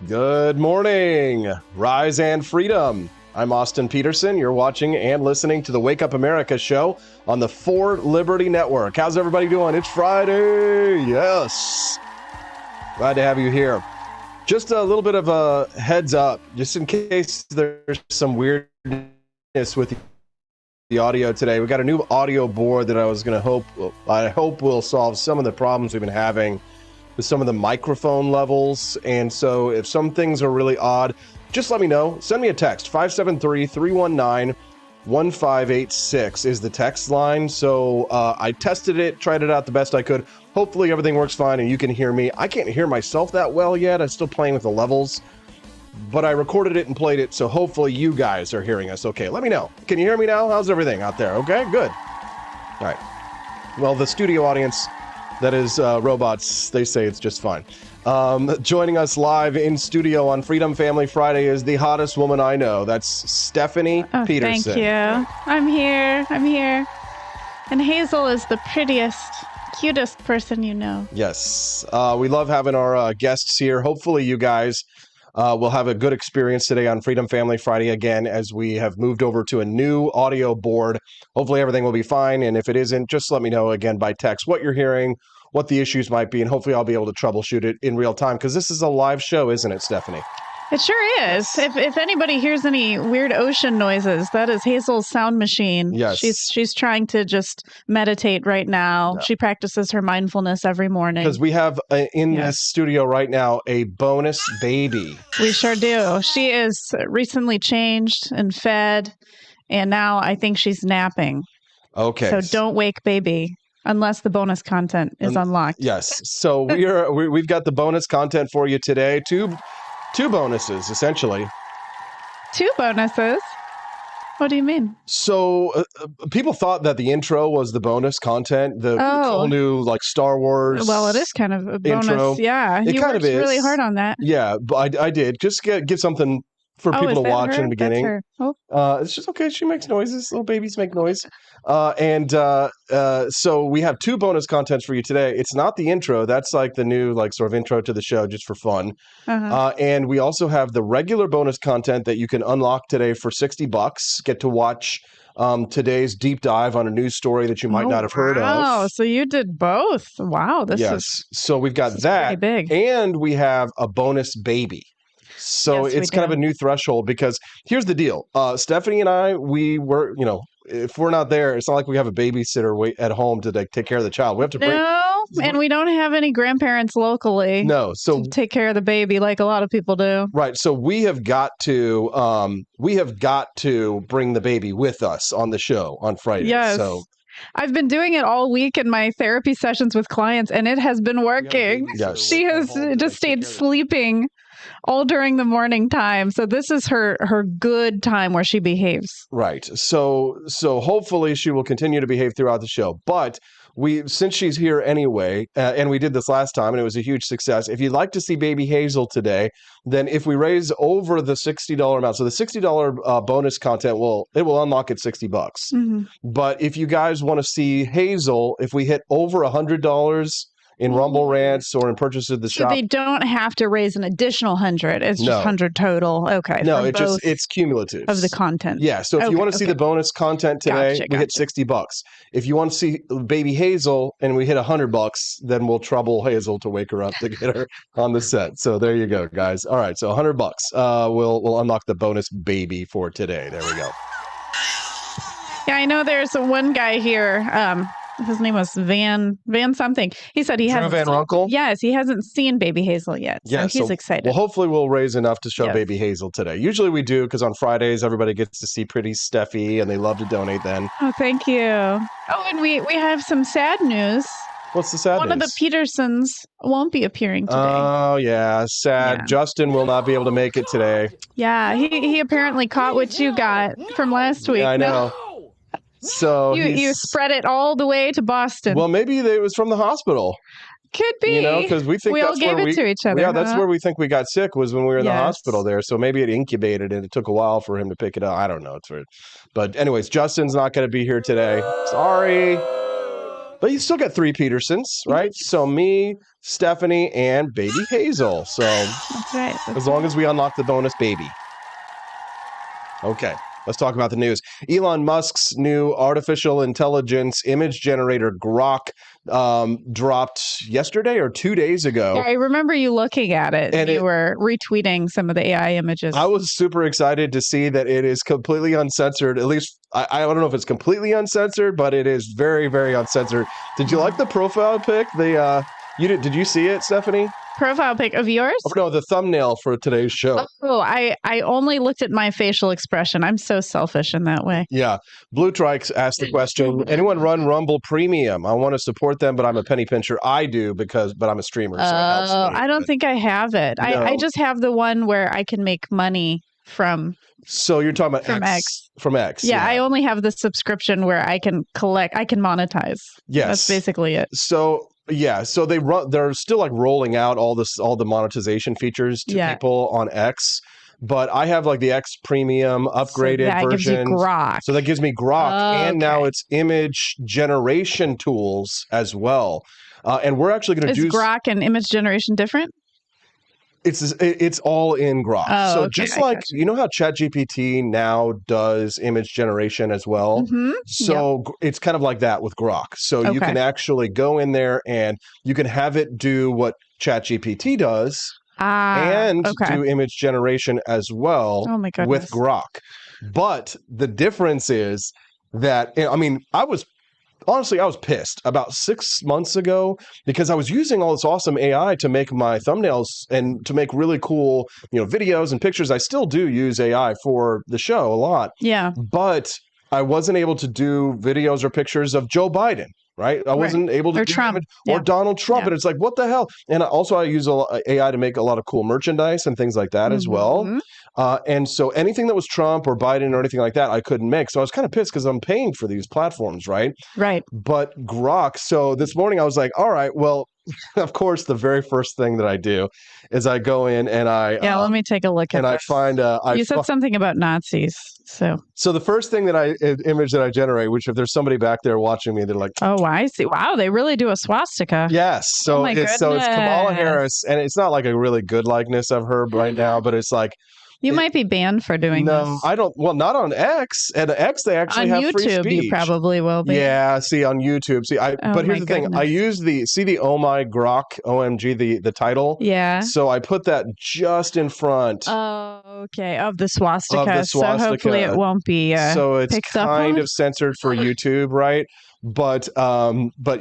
Good morning, Rise and Freedom. I'm Austin Peterson. You're watching and listening to the Wake Up America show on the For Liberty Network. How's everybody doing? It's Friday. Yes. Glad to have you here. Just a little bit of a heads up, just in case there's some weirdness with the audio today. We got a new audio board that I hope will solve some of the problems we've been having with some of the microphone levels. And so if some things are really odd, just let me know. Send me a text. 573-319-1586 is the text line. So I tested it, tried it out the best I could. Hopefully everything works fine and you can hear me. I can't hear myself that well yet. I'm still playing with the levels, but I recorded it and played it. So hopefully you guys are hearing us okay. Let me know. Can you hear me now? How's everything out there? Okay, good. All right. Well, the studio audience, that is robots, they say it's just fine. Joining us live in studio on Freedom Family Friday is the hottest woman I know. That's Stephanie Peterson. Thank you. I'm here. And Hazel is the prettiest, cutest person you know. Yes. We love having our guests here. Hopefully you guys will have a good experience today on Freedom Family Friday again, as we have moved over to a new audio board. Hopefully everything will be fine. And if it isn't, just let me know again by text what you're hearing, what the issues might be, and hopefully I'll be able to troubleshoot it in real time, because this is a live show, isn't it, Stephanie? It sure is. If anybody hears any weird ocean noises, that is Hazel's sound machine. Yes. She's trying to just meditate right now. Yeah. She practices her mindfulness every morning. Because we have in this studio right now a bonus baby. We sure do. She is recently changed and fed, and now I think she's napping. Okay. So don't wake baby unless the bonus content is unlocked. Yes. So we've got the bonus content for you today. Two bonuses, essentially. 2 bonuses? What do you mean? So people thought that the intro was the bonus content, the whole new like Star Wars. Well, it is kind of a bonus. Intro. Yeah, It you kind worked of is really hard on that. Yeah, but I did just give something for people to watch in the beginning. That's her. Oh. It's just okay. She makes noises. Little babies make noise. So we have 2 bonus contents for you today. It's not the intro. That's like the new like sort of intro to the show just for fun. And we also have the regular bonus content that you can unlock today for $60. Get to watch today's deep dive on a news story that you might not have heard of. Oh, so you did both. Wow. So we've got that. Pretty big. And we have a bonus baby. So Yes, it's kind of a new threshold, because here's the deal. Stephanie and I, we were, if we're not there, it's not like we have a babysitter wait at home to take care of the child. We have to bring. No, and we don't have any grandparents locally. No, so to take care of the baby like a lot of people do. Right. So we have got to bring the baby with us on the show on Friday. Yes. So I've been doing it all week in my therapy sessions with clients, and it has been working. Yes. She has just stayed sleeping all during the morning time. So this is her good time where she behaves. Right. So hopefully she will continue to behave throughout the show. But since she's here anyway, and we did this last time and it was a huge success. If you'd like to see baby Hazel today, then if we raise over the $60 amount, so the $60 bonus content will unlock at $60. Mm-hmm. But if you guys want to see Hazel, if we hit over $100 in Rumble Rants or in purchases of the shop. So they don't have to raise an additional 100. It's just 100 total. Okay. No, it's cumulative of the content. Yeah. So if you want to see the bonus content today, we hit $60. If you want to see baby Hazel and we hit $100, then we'll trouble Hazel to wake her up to get her on the set. So there you go, guys. All right. So $100. We'll unlock the bonus baby for today. There we go. Yeah, I know there's one guy here. His name was Van something. He said he hasn't. Van Runkle? Yes, he hasn't seen baby Hazel yet. So he's excited. Well, hopefully we'll raise enough to show baby Hazel today. Usually we do, because on Fridays everybody gets to see pretty Steffi and they love to donate then. Oh, thank you. Oh, and we have some sad news. What's the sad news? One of the Petersons won't be appearing today. Oh, yeah. Sad. Yeah. Justin will not be able to make it today. Yeah, he apparently caught what you got from last week. Yeah, I know. No. So you spread it all the way to Boston. Well, maybe it was from the hospital. Could be. Because we think we all gave it to each other. Yeah, that's where we think we got sick, was when we were in the hospital there. So maybe it incubated and it took a while for him to pick it up. I don't know. It's weird. But anyways, Justin's not going to be here today. Sorry. But you still got 3 Petersons, right? So me, Stephanie, and baby Hazel. So That's right. as long as we unlock the bonus baby. Okay, let's talk about the news. Elon Musk's new artificial intelligence image generator Grok dropped yesterday or 2 days ago. Yeah, I remember you looking at it and you were retweeting some of the AI images. I was super excited to see that it is completely uncensored. At least I don't know if it's completely uncensored, but it is very, very uncensored. Did you like the profile pic? Did you see it, Stephanie? Profile pic of yours? Oh, no, the thumbnail for today's show. Oh, I only looked at my facial expression. I'm so selfish in that way. Yeah. Blue Trikes asked the question, anyone run Rumble Premium? I want to support them, but I'm a penny pincher. I do but I'm a streamer. So it helps me. I don't think I have it. No. I just have the one where I can make money from. So you're talking about X. From X. Yeah, I only have the subscription where I can monetize. Yes. That's basically it. So yeah, so they're still like rolling out all the monetization features to people on X, but I have like the X Premium upgraded version. Gives you Grok. So that gives me Grok, and now it's image generation tools as well. And we're actually going to do Grok and image generation different? It's all in Grok. Oh, so okay, just like, you know how ChatGPT now does image generation as well? Mm-hmm. So it's kind of like that with Grok. So you can actually go in there and you can have it do what ChatGPT does and do image generation as well with Grok. But the difference is that, I mean, honestly, I was pissed about 6 months ago because I was using all this awesome AI to make my thumbnails and to make really cool, videos and pictures. I still do use AI for the show a lot. Yeah. But I wasn't able to do videos or pictures of Joe Biden. Right. I wasn't able to do Trump. Or Donald Trump. And it's like, what the hell? And I use AI to make a lot of cool merchandise and things like that as well. And so anything that was Trump or Biden or anything like that, I couldn't make. So I was kind of pissed because I'm paying for these platforms. Right. Right. But Grok. So this morning I was like, all right, well, of course, the very first thing that I do is I go in and let me take a look at this. I find you said something about Nazis. So the first thing image that I generate, which if there's somebody back there watching me, they're like, oh, I see. Wow, they really do a swastika. Yes. So it's Kamala Harris, and it's not like a really good likeness of her right now, but it's like, you might be banned for doing this. No, I don't. Well, not on X. And X, they actually have YouTube, free speech. On YouTube, you probably will be. Yeah, see, on YouTube. But here's the thing. I use the Oh My Grok, OMG, the title. Yeah. So I put that just in front. Oh, okay. Of the swastika. So hopefully it won't be so it's picked kind of censored for YouTube, right? But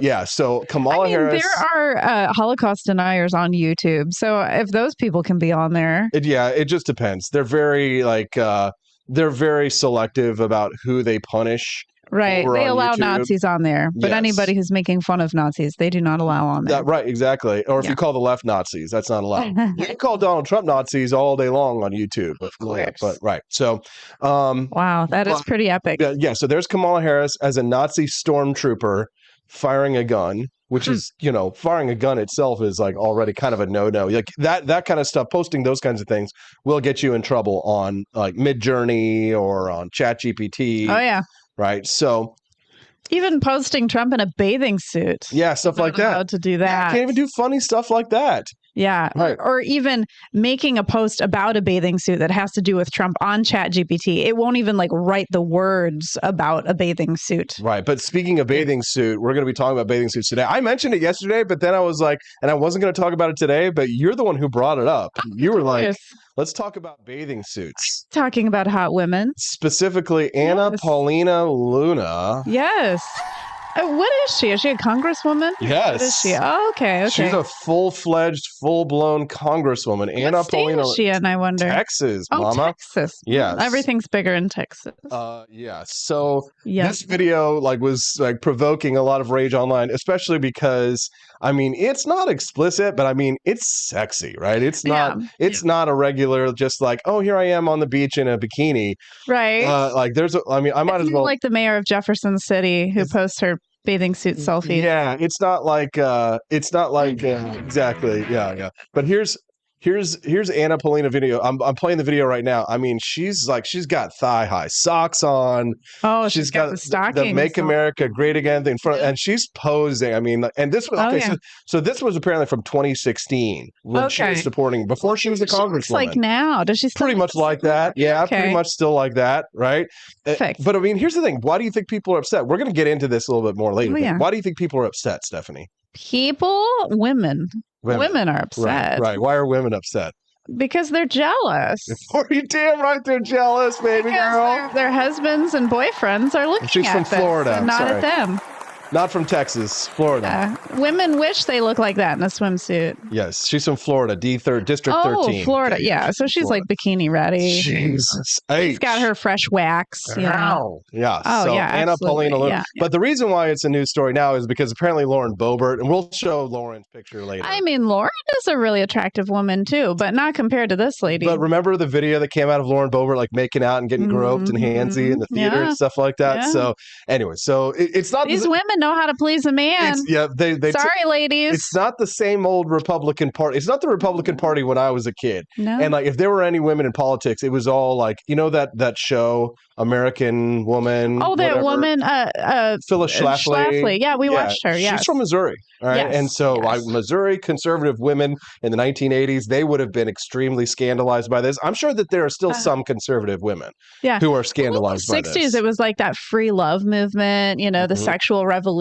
yeah, so Kamala Harris. There are Holocaust deniers on YouTube, so if those people can be on there, it just depends. They're very they're very selective about who they punish. Right, they allow YouTube. Nazis on there, but anybody who's making fun of Nazis, they do not allow on there. Right, exactly. Or if you call the left Nazis, that's not allowed. You can call Donald Trump Nazis all day long on YouTube, of course. But right, so wow, that is pretty epic. Yeah, so there's Kamala Harris as a Nazi stormtrooper firing a gun, which is, firing a gun itself is like already kind of a no-no. Like that kind of stuff, posting those kinds of things will get you in trouble on like Midjourney or on ChatGPT. Oh yeah. Right. So even posting Trump in a bathing suit. Yeah, stuff like that. Allowed to do that. Yeah, can't even do funny stuff like that. Yeah. Right. Or even making a post about a bathing suit that has to do with Trump on ChatGPT. It won't even write the words about a bathing suit. Right. But speaking of bathing suit, we're going to be talking about bathing suits today. I mentioned it yesterday, but then I was like, and I wasn't going to talk about it today, but you're the one who brought it up. You were like, let's talk about bathing suits. Talking about hot women. Specifically, Paulina Luna. Yes. What is she? Is she a congresswoman? Yes. What is she? Oh, okay. She's a full-fledged, full-blown congresswoman. What state is she in, I wonder? Texas, Mama. Texas. Yes. Everything's bigger in Texas. Yeah. So this video was provoking a lot of rage online, especially because it's not explicit, but it's sexy, right? It's not a regular just here I am on the beach in a bikini. Right. I might as well like the mayor of Jefferson City who posts her bathing suit selfie. Yeah, it's not like exactly. Yeah. But here's Here's Anna Paulina video. I'm playing the video right now. I mean, she's got thigh high socks on. Oh, She's got got the the stockings "Make on. America Great Again" thing in front, Yeah. and she's posing. I mean, and this was Oh, okay. yeah. So this was apparently from 2016 when she was Okay. supporting before she was a She looks congresswoman. like now. Does she still Pretty much like that. Yeah, Okay. pretty much still like that, right? Perfect. But I mean, here's the thing. Why do you think people are upset? We're going to get into this a little bit more later. Oh, yeah. But why do you think people are upset, Stephanie? Women are upset. Right. Why are women upset? Because they're jealous. Are you damn right they're jealous, baby Because girl? their husbands and boyfriends are looking She's at from this Florida, and not at them. Not from Texas, Florida. Women wish they look like that in a swimsuit. Yes, she's from Florida, District 13. Florida, yeah. So she's like bikini ready. Jesus, she's got her fresh wax. You know? Yeah. Oh, so yeah, Anna Paulina Luna. Yeah. But the reason why it's a news story now is because apparently Lauren Boebert, and we'll show Lauren's picture later. I mean, Lauren is a really attractive woman too, but not compared to this lady. But remember the video that came out of Lauren Boebert, like making out and getting groped and handsy in the theater and stuff like that. Yeah. So anyway, it's not these women know how to please a man. They sorry, ladies. It's not the same old Republican Party. It's not the Republican Party when I was a kid. No. And like, if there were any women in politics, it was all like, you know, that show, American Woman. Oh, that woman, Phyllis Schlafly. Yeah, we watched her. Yeah, she's from Missouri. All right. Yes, And so Missouri conservative women in the 1980s, they would have been extremely scandalized by this. I'm sure that there are still some conservative women who are scandalized by this. 60s, it was like that free love movement, you know, the sexual revolution.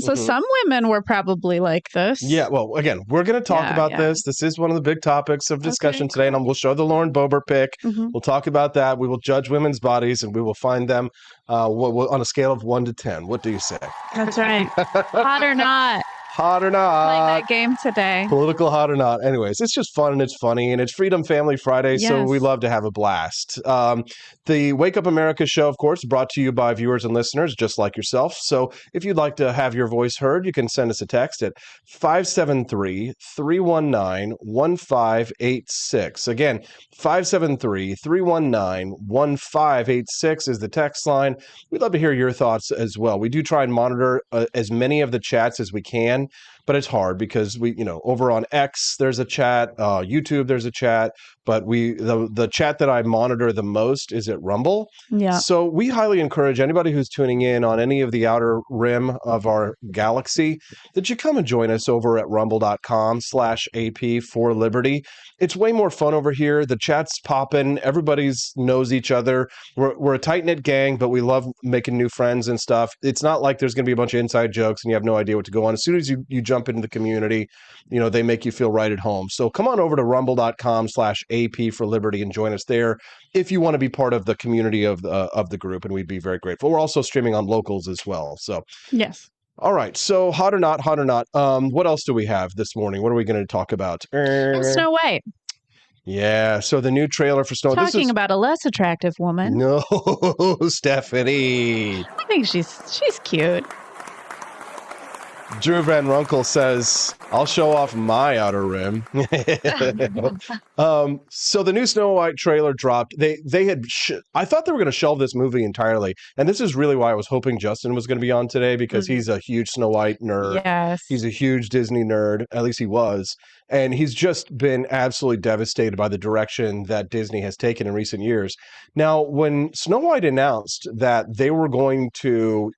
So some women were probably like this. Yeah. Well, again, we're going to talk about this. This is one of the big topics of discussion today. And we'll show the Lauren Boebert pic. We'll talk about that. We will judge women's bodies and we will find them on a scale of 1 to 10. What do you say? That's right. Hot or not. Hot or not. Playing that game today. Political hot or not. Anyways, it's just fun and it's funny and it's Freedom Family Friday, so we love to have a blast. The Wake Up America show, of course, brought to you by viewers and listeners just like yourself. So if you'd like to have your voice heard, you can send us a text at 573-319-1586. Again, 573-319-1586 is the text line. We'd love to hear your thoughts as well. We do try and monitor as many of the chats as we can, but it's hard because we, over on X, there's a chat, YouTube, there's a chat, but the chat that I monitor the most is at Rumble. Yeah. So we highly encourage anybody who's tuning in on any of the outer rim of our galaxy that you come and join us over at rumble.com/AP for Liberty. It's way more fun over here. The chat's popping. Everybody's knows each other. We're a tight-knit gang, but we love making new friends and stuff. It's not like there's going to be a bunch of inside jokes and you have no idea what to go on. As soon as you jump into the community, they make you feel right at home. So come on over to rumble.com/AP for Liberty and join us there if you want to be part of the community of the group, and we'd be very grateful. We're also streaming on Locals as well. So yes. All right. So hot or not. What else do we have this morning? What are we going to talk about? Snow White. Yeah. So the new trailer for Snow. Talking about a less attractive woman. No, Stephanie. I think she's cute. Drew Van Runkle says, I'll show off my outer rim. So the new Snow White trailer dropped. They had, I thought they were going to shelve this movie entirely. And this is really why I was hoping Justin was going to be on today, because he's a huge Snow White nerd. Yes. He's a huge Disney nerd. At least he was. And he's just been absolutely devastated by the direction that Disney has taken in recent years. Now, when Snow White announced that they were going to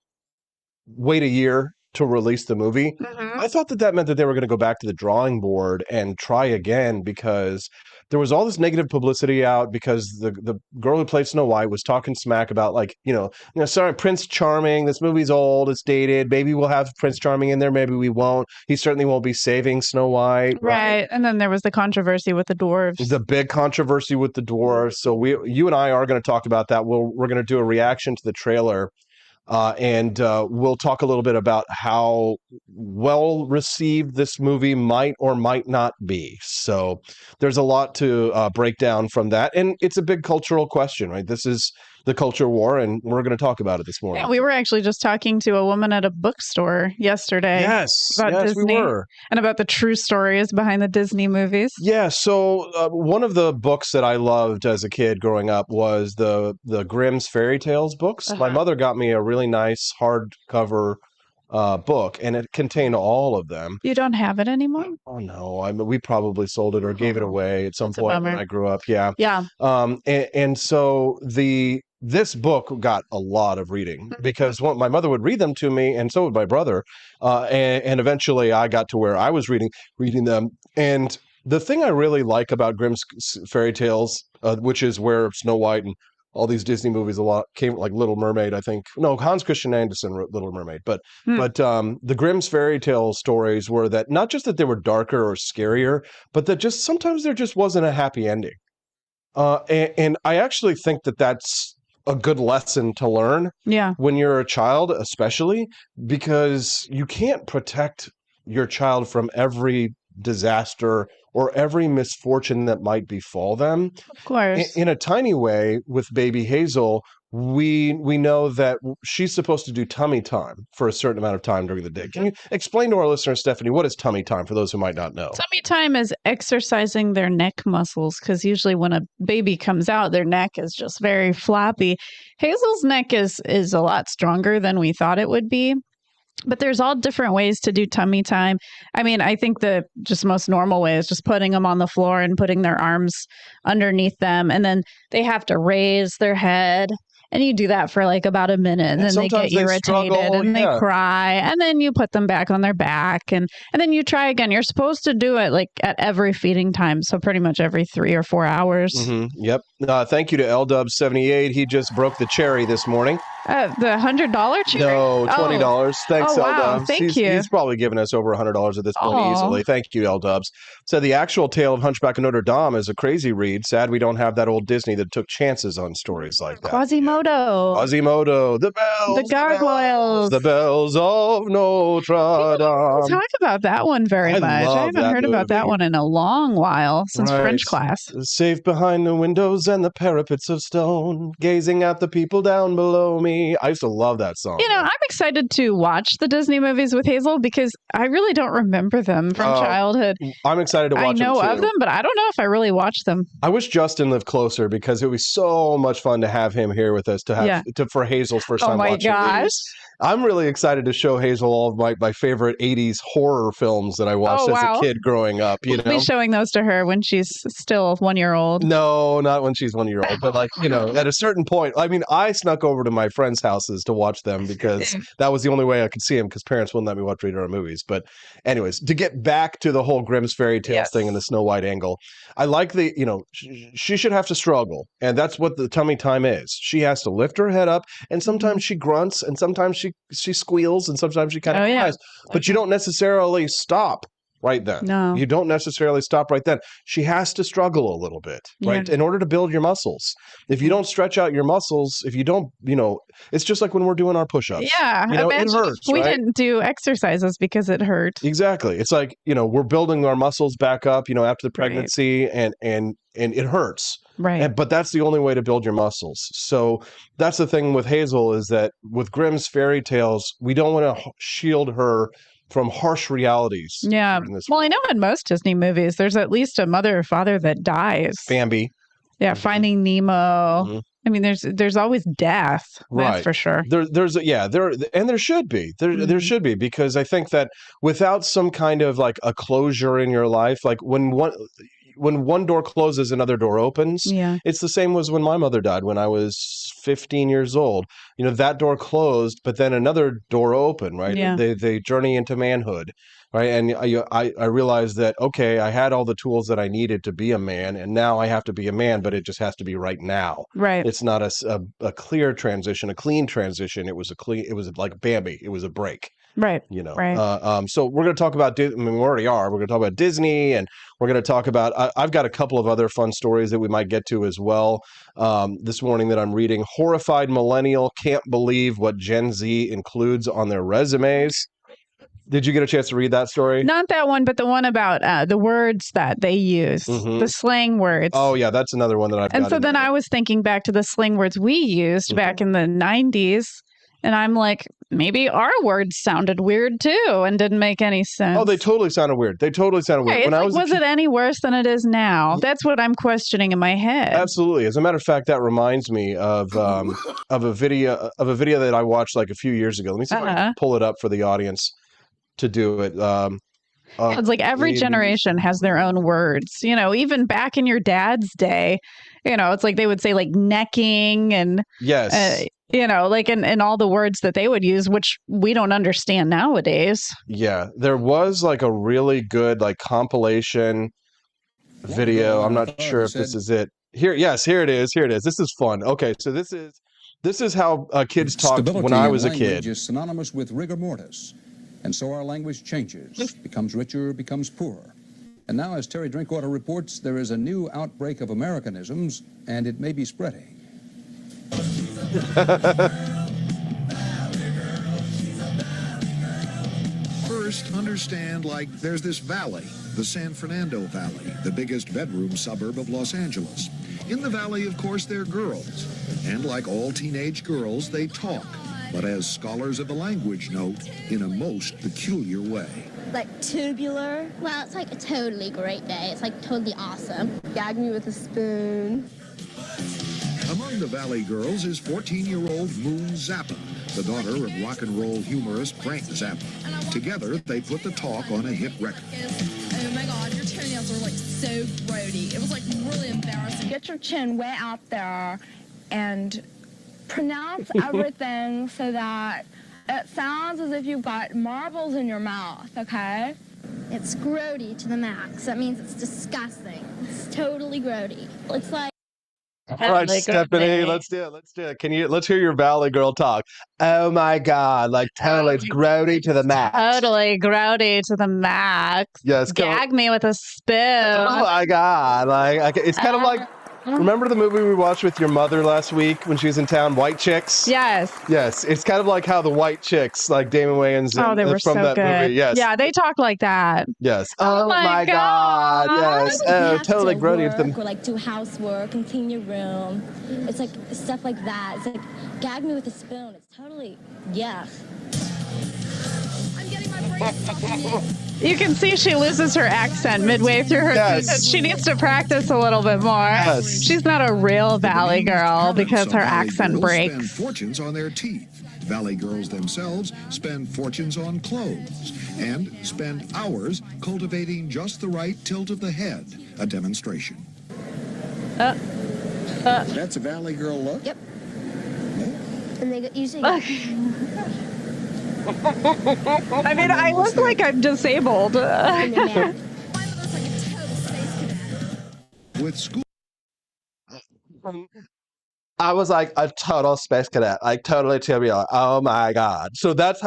wait a year to release the movie, I thought that meant that they were going to go back to the drawing board and try again, because there was all this negative publicity out because the girl who played Snow White was talking smack about, like, sorry, Prince Charming, this movie's old, it's dated, maybe we'll have Prince Charming in there, maybe we won't. He certainly won't be saving Snow White. Right. And then there was the controversy with the dwarves. The big controversy with the dwarves. So you and I are going to talk about that. We're going to do a reaction to the trailer. And we'll talk a little bit about how well received this movie might or might not be. So there's a lot to break down from that. And it's a big cultural question, right? This is the culture war, and we're going to talk about it this morning. Yeah, we were actually just talking to a woman at a bookstore yesterday. About Disney, we were. And about the true stories behind the Disney movies. Yeah, so one of the books that I loved as a kid growing up was the Grimm's Fairy Tales books. My mother got me a really nice hardcover book, and it contained all of them. You don't have it anymore? Oh no, I mean, we probably sold it or gave it away at some That's a point when bummer. I grew up. Yeah. Yeah. And so this book got a lot of reading because my mother would read them to me, and so would my brother. And eventually, I got to where I was reading them. And the thing I really like about Grimm's fairy tales, which is where Snow White and all these Disney movies a lot came, like Little Mermaid, I think. No, Hans Christian Andersen wrote Little Mermaid, but the Grimm's fairy tale stories were that not just that they were darker or scarier, but that just sometimes there just wasn't a happy ending. And I actually think that that's a good lesson to learn when you're a child, especially because you can't protect your child from every disaster or every misfortune that might befall them. Of course. In a tiny way, with baby Hazel, we know that she's supposed to do tummy time for a certain amount of time during the day. Can you explain to our listeners, Stephanie, what is tummy time for those who might not know? Tummy time is exercising their neck muscles because usually when a baby comes out, their neck is just very floppy. Hazel's neck is a lot stronger than we thought it would be. But there's all different ways to do tummy time. I mean, I think the just most normal way is just putting them on the floor and putting their arms underneath them. And then they have to raise their head. And you do that for like about a minute, and then they get irritated and they cry, and then you put them back on their back, and then you try again. You're supposed to do it like at every feeding time, so pretty much every 3 or 4 hours. Yep. Thank you to LDub78. He just broke the cherry this morning. The $100 cherry? No, $20. Oh. Thanks, wow. LDubs. Thank you. He's probably given us over $100 at this point easily. Thank you, LDubs. So the actual tale of Hunchback of Notre Dame is a crazy read. Sad we don't have that old Disney that took chances on stories like that. Quasimodo, the bells, the gargoyles, the bells of Notre Dame. Don't talk about that one very much. I haven't heard about that one in a long while, since French class. Safe behind the windows and the parapets of stone, gazing at the people down below me. I used to love that song. You know, I'm excited to watch the Disney movies with Hazel because I really don't remember them from childhood. I'm excited to watch them. I know of them, but I don't know if I really watched them. I wish Justin lived closer because it would be so much fun to have him here with us for Hazel's first time watching. Oh my gosh. I'm really excited to show Hazel all of my favorite 80s horror films that I watched as a kid growing up. You know, we'll be showing those to her when she's still 1 year old. No, not when she's 1 year old, but like, you know, at a certain point. I mean, I snuck over to my friends' houses to watch them because that was the only way I could see them because parents wouldn't let me watch rated R movies. But anyways, to get back to the whole Grimm's fairy tales thing and the Snow White angle, I like the, you know, she should have to struggle. And that's what the tummy time is. She has to lift her head up, and sometimes she grunts, and sometimes she squeals, and sometimes she kind of cries. But you don't necessarily stop right then. No. You don't necessarily stop right then. She has to struggle a little bit, right? In order to build your muscles. If you don't stretch out your muscles, if you don't, you know, it's just like when we're doing our push-ups. Yeah. You know, it hurts, we didn't do exercises because it hurt. Exactly. It's like, you know, we're building our muscles back up, you know, after the pregnancy and it hurts. Right. But that's the only way to build your muscles. So that's the thing with Hazel is that with Grimm's fairy tales, we don't want to shield her from harsh realities. Yeah. Well, I know in most Disney movies, there's at least a mother or father that dies. Bambi. Yeah. Finding Nemo. I mean, there's always death. Right. That's for sure. There should be. There should be, because I think that without some kind of like a closure in your life, like when one door closes, another door opens. Yeah. It's the same as when my mother died when I was 15 years old. You know, that door closed, but then another door opened, right? Yeah. They journey into manhood, right? And I realized that, okay, I had all the tools that I needed to be a man, and now I have to be a man, but it just has to be right now. Right. It's not a clear transition, a clean transition. It was like Bambi. It was a break. Right. You know, right. So we're going to talk about, I mean, we already are. We're going to talk about Disney, and we're going to talk about, I've got a couple of other fun stories that we might get to as well this morning that I'm reading. Horrified millennial can't believe what Gen Z includes on their resumes. Did you get a chance to read that story? Not that one, but the one about the words that they use, the slang words. Oh, yeah, that's another one that I've got. And so then I was thinking back to the slang words we used back in the 90s. And I'm like, maybe our words sounded weird too and didn't make any sense. Oh, they totally sounded weird. They totally sounded weird. Right. When It's I like, was it any worse than it is now? That's what I'm questioning in my head. Absolutely. As a matter of fact, that reminds me of a video that I watched like a few years ago. Let me see if I can pull it up for the audience to do it. It's like every generation has their own words. You know, even back in your dad's day, you know, it's like they would say like necking and yes. You know, like and all the words that they would use, which we don't understand nowadays. Yeah, there was like a really good like compilation video. I'm not sure if this is it. Here, yes, here it is. Here it is. This is fun. Okay, so this is how kids talked when I was a kid. Is synonymous with rigor mortis, and so our language changes, becomes richer, becomes poorer. And now, as Terry Drinkwater reports, there is a new outbreak of Americanisms, and it may be spreading. First, understand, like, there's this valley, the San Fernando Valley, the biggest bedroom suburb of Los Angeles. In the valley, of course, they're girls. And like all teenage girls, they talk. But as scholars of the language note, in a most peculiar way. Like tubular. Well, it's like a totally great day. It's like totally awesome. Gag me with a spoon. Among the Valley girls is 14-year-old Moon Zappa, the daughter of rock and roll humorist Frank Zappa. Together, they put the talk on a hit record. Oh my God, your toenails are like so grody. It was like really embarrassing. Get your chin way out there and pronounce everything so that it sounds as if you've got marbles in your mouth, okay? It's grody to the max. That means it's disgusting. It's totally grody. It's like all right, Stephanie, let's do it. Let's hear your Valley girl talk. Oh my God, like totally it's grody to the max. Totally grody to the max. Yes, gag me with a spoon. Oh my God, like it's kind of like. Remember the movie we watched with your mother last week when she was in town, White Chicks? Yes. Yes, it's kind of like how the White Chicks, like Damon Wayans, they were from so that good. movie. Yes. Yeah, they talk like that. Yes. Oh my God. Yes. Oh, totally grody. Or like do housework and clean your room. It's like stuff like that. It's like gag me with a spoon. It's totally yuck. I'm getting my brain stuck in it. You can see she loses her accent midway through her sentence. She needs to practice a little bit more. Yes. She's not a real Valley girl because her accent breaks. Spend fortunes on their teeth. Valley girls themselves spend fortunes on clothes and spend hours cultivating just the right tilt of the head, a demonstration. That's a Valley girl look? Yep. And they usually I mean, I look like I'm disabled. Mine looks like a total space cadet. With school. I was like a total space cadet, like totally tubular. Oh my God. So that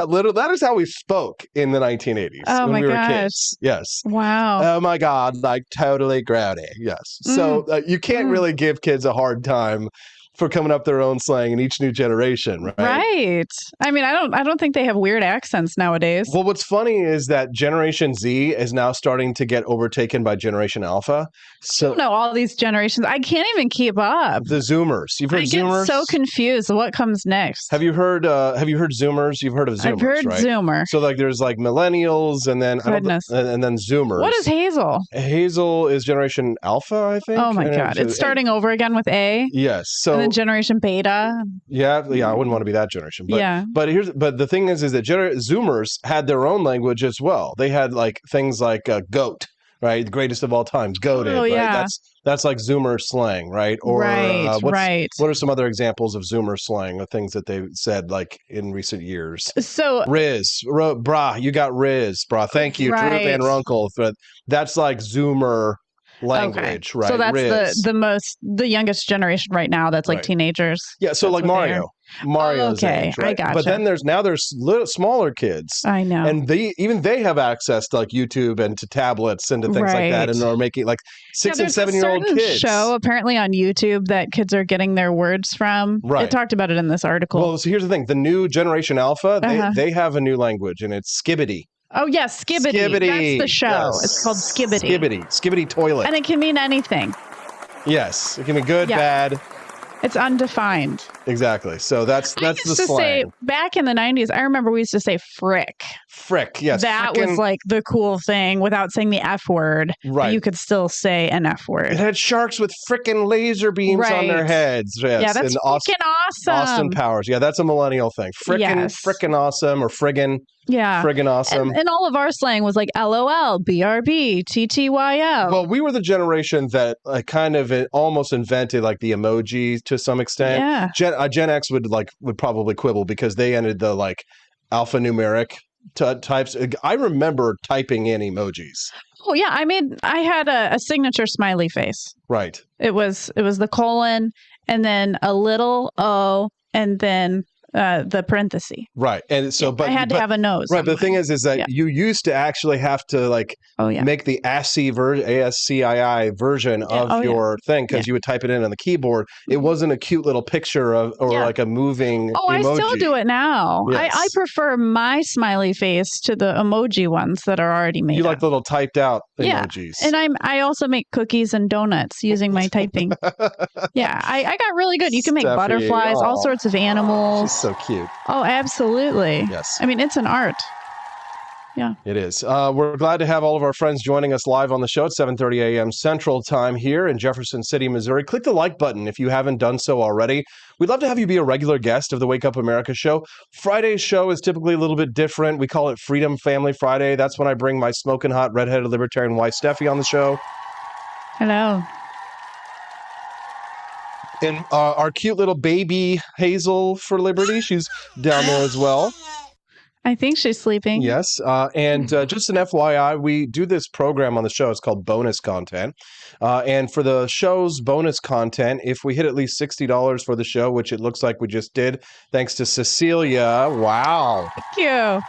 is how we spoke in the 1980s Oh when my we were gosh. kids. Yes. Wow. Oh my God, like totally grody. Yes. So you can't really give kids a hard time for coming up their own slang in each new generation, right? Right. I mean, I don't think they have weird accents nowadays. Well, what's funny is that Generation Z is now starting to get overtaken by Generation Alpha. So I don't know all these generations. I can't even keep up. the Zoomers. You've heard I get Zoomers? so confused. What comes next? Have you heard Zoomers? You've heard of Zoomers, I've heard right? Zoomer. So like there's like millennials and then Goodness. and then Zoomers. What is Hazel? Hazel is Generation Alpha, I think. Oh my And God. It's starting over again with A. Yes. So And then Generation Beta. yeah, I wouldn't want to be that generation. But Yeah. but the thing is that Zoomers had their own language as well. They had like things like goat, right? The greatest of all times, goated. Oh, Right? yeah. That's like Zoomer slang, right? Or Right, right. What are some other examples of Zoomer slang? The things that they've said like in recent years. So Brah, you got Riz, brah. Thank you, Drew Right. Van Runkle. But that's like Zoomer language, right? So that's Riz. the youngest generation right now. That's like Right. teenagers. Yeah, so That's like what they are. Mario's Okay, age, I right? gotcha. But then there's little smaller kids, I know. and they have access to like YouTube and to tablets and to things like that, Right. and are making like 6 and there's 7-year-old a certain kids. show apparently on YouTube that kids are getting their words from. Right. It talked about it in this article. Well, so here's the thing: the new Generation Alpha, Uh-huh. they have a new language, and it's Skibbity. Oh yes, Skibbity. Skibbity. That's the show. Yes. It's called Skibbity. Skibbity toilet. And it can mean anything. Yes, it can be good, Yeah. bad. It's undefined. Exactly. So that's the used to slang. say back in the 90s, I remember we used to say frick. Frick, yes. That was like the cool thing without saying the F word. Right. But you could still say an F word. It had sharks with frickin' laser beams on their heads. Yes. Yeah, that's freaking awesome. Austin Powers. Yeah, that's a millennial thing. Frickin' awesome or friggin'. Yeah. Friggin' awesome. And all of our slang was like LOL, BRB, TTYL. Well, we were the generation that kind of almost invented like the emoji to some extent. Yeah. Gen X would probably quibble because they ended the like alphanumeric types. I remember typing in emojis. Oh yeah, I had a signature smiley face. Right. It was the colon and then a little O and then the parenthesis. Right. And so, but I had to have a nose. Right. But the thing is that you used to actually have to like make the ASCII version of your thing because you would type it in on the keyboard. It wasn't a cute little picture of like a moving emoji. I still do it now. Yes. I prefer my smiley face to the emoji ones that are already made. You like the little typed out emojis. And I also make cookies and donuts using my typing. Yeah. I got really good. You can make butterflies, all sorts of animals. She's so cute. Oh, absolutely. Yes. I mean, it's an art. Yeah. It is. We're glad to have all of our friends joining us live on the show at 7:30 a.m. Central Time here in Jefferson City, Missouri. Click the like button if you haven't done so already. We'd love to have you be a regular guest of the Wake Up America show. Friday's show is typically a little bit different. We call it Freedom Family Friday. That's when I bring my smoking hot redheaded libertarian wife, Steffi, on the show. Hello. And our cute little baby Hazel for Liberty, she's down there as well. I think she's sleeping. Yes. And just an FYI, we do this program on the show. It's called Bonus Content. And for the show's bonus content, if we hit at least $60 for the show, which it looks like we just did, thanks to Cecilia. Wow. Thank you.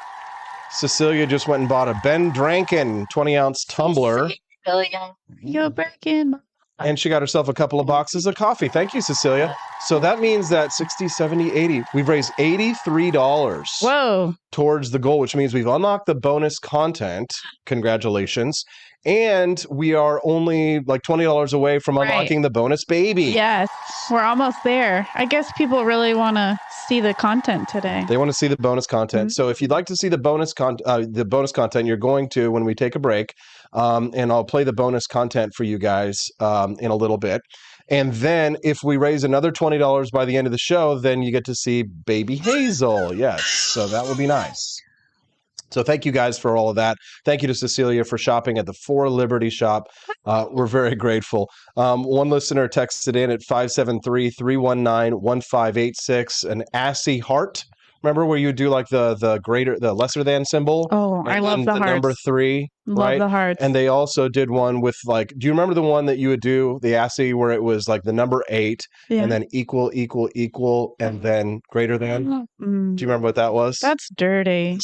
Cecilia just went and bought a Ben Drankin 20-ounce tumbler. You're breaking my... And she got herself a couple of boxes of coffee. Thank you, Cecilia. So that means that 60, 70, 80. We've raised $83 towards the goal, which means we've unlocked the bonus content. Congratulations. And we are only like $20 away from unlocking the bonus baby. Yes, we're almost there. I guess people really want to see the content today. They want to see the bonus content. So if you'd like to see the bonus content, you're going to when we take a break. And I'll play the bonus content for you guys in a little bit. And then if we raise another $20 by the end of the show, then you get to see baby Hazel. Yes. So that would be nice. So thank you guys for all of that. Thank you to Cecilia for shopping at the For Liberty shop. We're very grateful. One listener texted in at 573-319-1586, an ASCII heart. Remember where you do like the lesser than symbol? Oh, I love the hearts. The number 3. Love the hearts. And they also did one with like, do you remember the one that you would do, the ASCII, where it was like the number 8 and then equal, and then greater than? Do you remember what that was? That's dirty.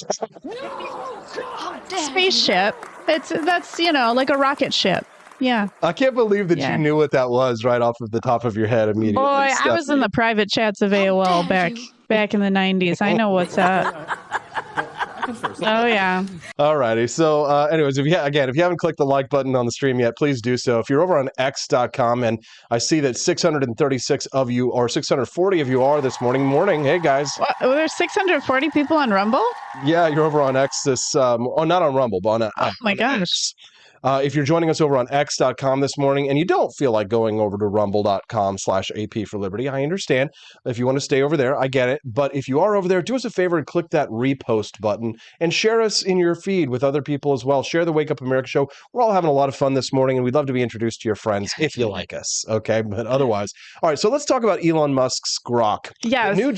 Spaceship. That's like a rocket ship. Yeah. I can't believe that you knew what that was right off of the top of your head immediately. Boy, I was in the private chats of AOL back in the 90s. I know what's up. Oh, yeah. All righty. So anyways, if you haven't clicked the like button on the stream yet, please do so. If you're over on x.com, and I see that 636 of you or 640 of you are this morning. Hey, guys. What? There's 640 people on Rumble? Yeah, you're over on X not on Rumble, but on oh, my gosh. If you're joining us over on x.com this morning and you don't feel like going over to rumble.com/AP for Liberty, I understand. If you want to stay over there, I get it. But if you are over there, do us a favor and click that repost button and share us in your feed with other people as well. Share the Wake Up America show. We're all having a lot of fun this morning and we'd love to be introduced to your friends if you like us. Okay. But otherwise, all right. So let's talk about Elon Musk's Grok. Yes. The new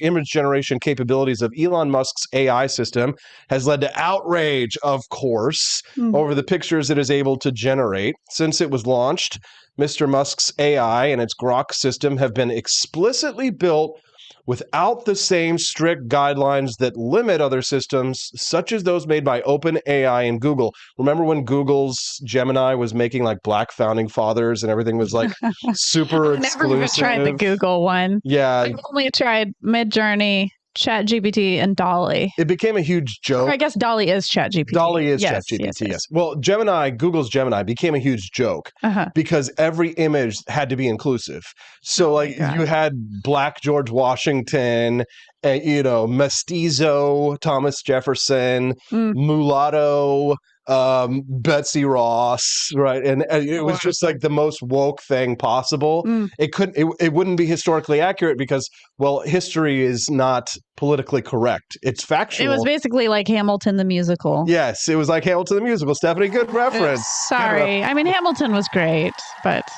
image generation capabilities of Elon Musk's AI system has led to outrage, of course, over the pictures it is able to generate. Since it was launched, Mr. Musk's AI and its Grok system have been explicitly built without the same strict guidelines that limit other systems, such as those made by OpenAI and Google. Remember when Google's Gemini was making like Black founding fathers and everything was like super exclusive? Never even tried the Google one. Yeah. I've only tried Midjourney, ChatGPT and Dolly. It became a huge joke. Or I guess Dolly is ChatGPT. Dolly is yes, ChatGPT, yes. Well, Google's Gemini became a huge joke because every image had to be inclusive. So, you had Black George Washington, mestizo Thomas Jefferson, mulatto Betsy Ross, right? And it was just like the most woke thing possible. It wouldn't be historically accurate because, well, history is not politically correct. It's factual. It was basically like Hamilton the musical. Yes, it was like Hamilton the musical. Stephanie, good reference. Sorry. I mean, Hamilton was great, but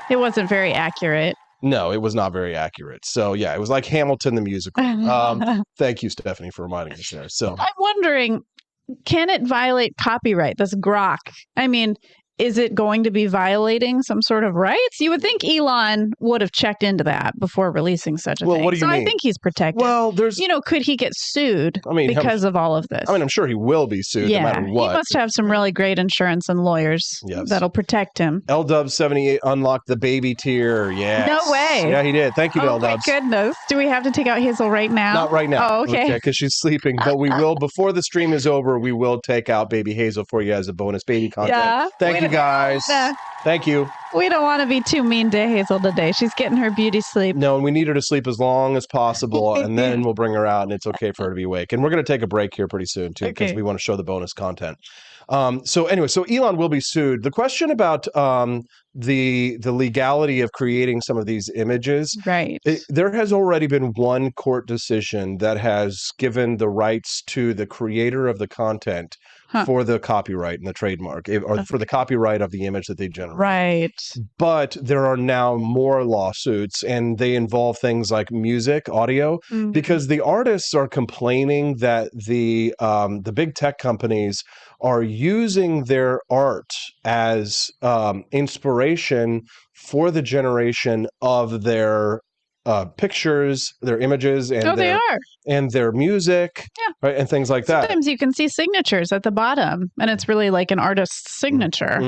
it wasn't very accurate. No, it was not very accurate. So, yeah, it was like Hamilton the musical. Thank you, Stephanie, for reminding us there. So I'm wondering, can it violate copyright, this Grok? I mean, is it going to be violating some sort of rights? You would think Elon would have checked into that before releasing such a thing. What do you mean? I think he's protected. Well, there's... could he get sued because of all of this? I mean, I'm sure he will be sued no matter what. He must have some really great insurance and lawyers that'll protect him. LW78 unlocked the baby tier. Yes. No way. Yeah, he did. Thank you, LW. My goodness. Do we have to take out Hazel right now? Not right now. Oh, okay. Because she's sleeping. But we will, before the stream is over, we will take out baby Hazel for you as a bonus baby content. Yeah. Thank you, guys. Thank you. We don't want to be too mean to Hazel today. She's getting her beauty sleep. No, and we need her to sleep as long as possible, and then we'll bring her out, and it's okay for her to be awake. And we're going to take a break here pretty soon, too, because we want to show the bonus content. So Elon will be sued. The question about the legality of creating some of these images, right? There has already been one court decision that has given the rights to the creator of the content for the copyright and the trademark, or for the copyright of the image that they generate. Right. But there are now more lawsuits, and they involve things like music, audio, because the artists are complaining that the big tech companies are using their art as inspiration for the generation of their pictures, their images, and their music, right, and things like that. Sometimes you can see signatures at the bottom, and it's really like an artist's signature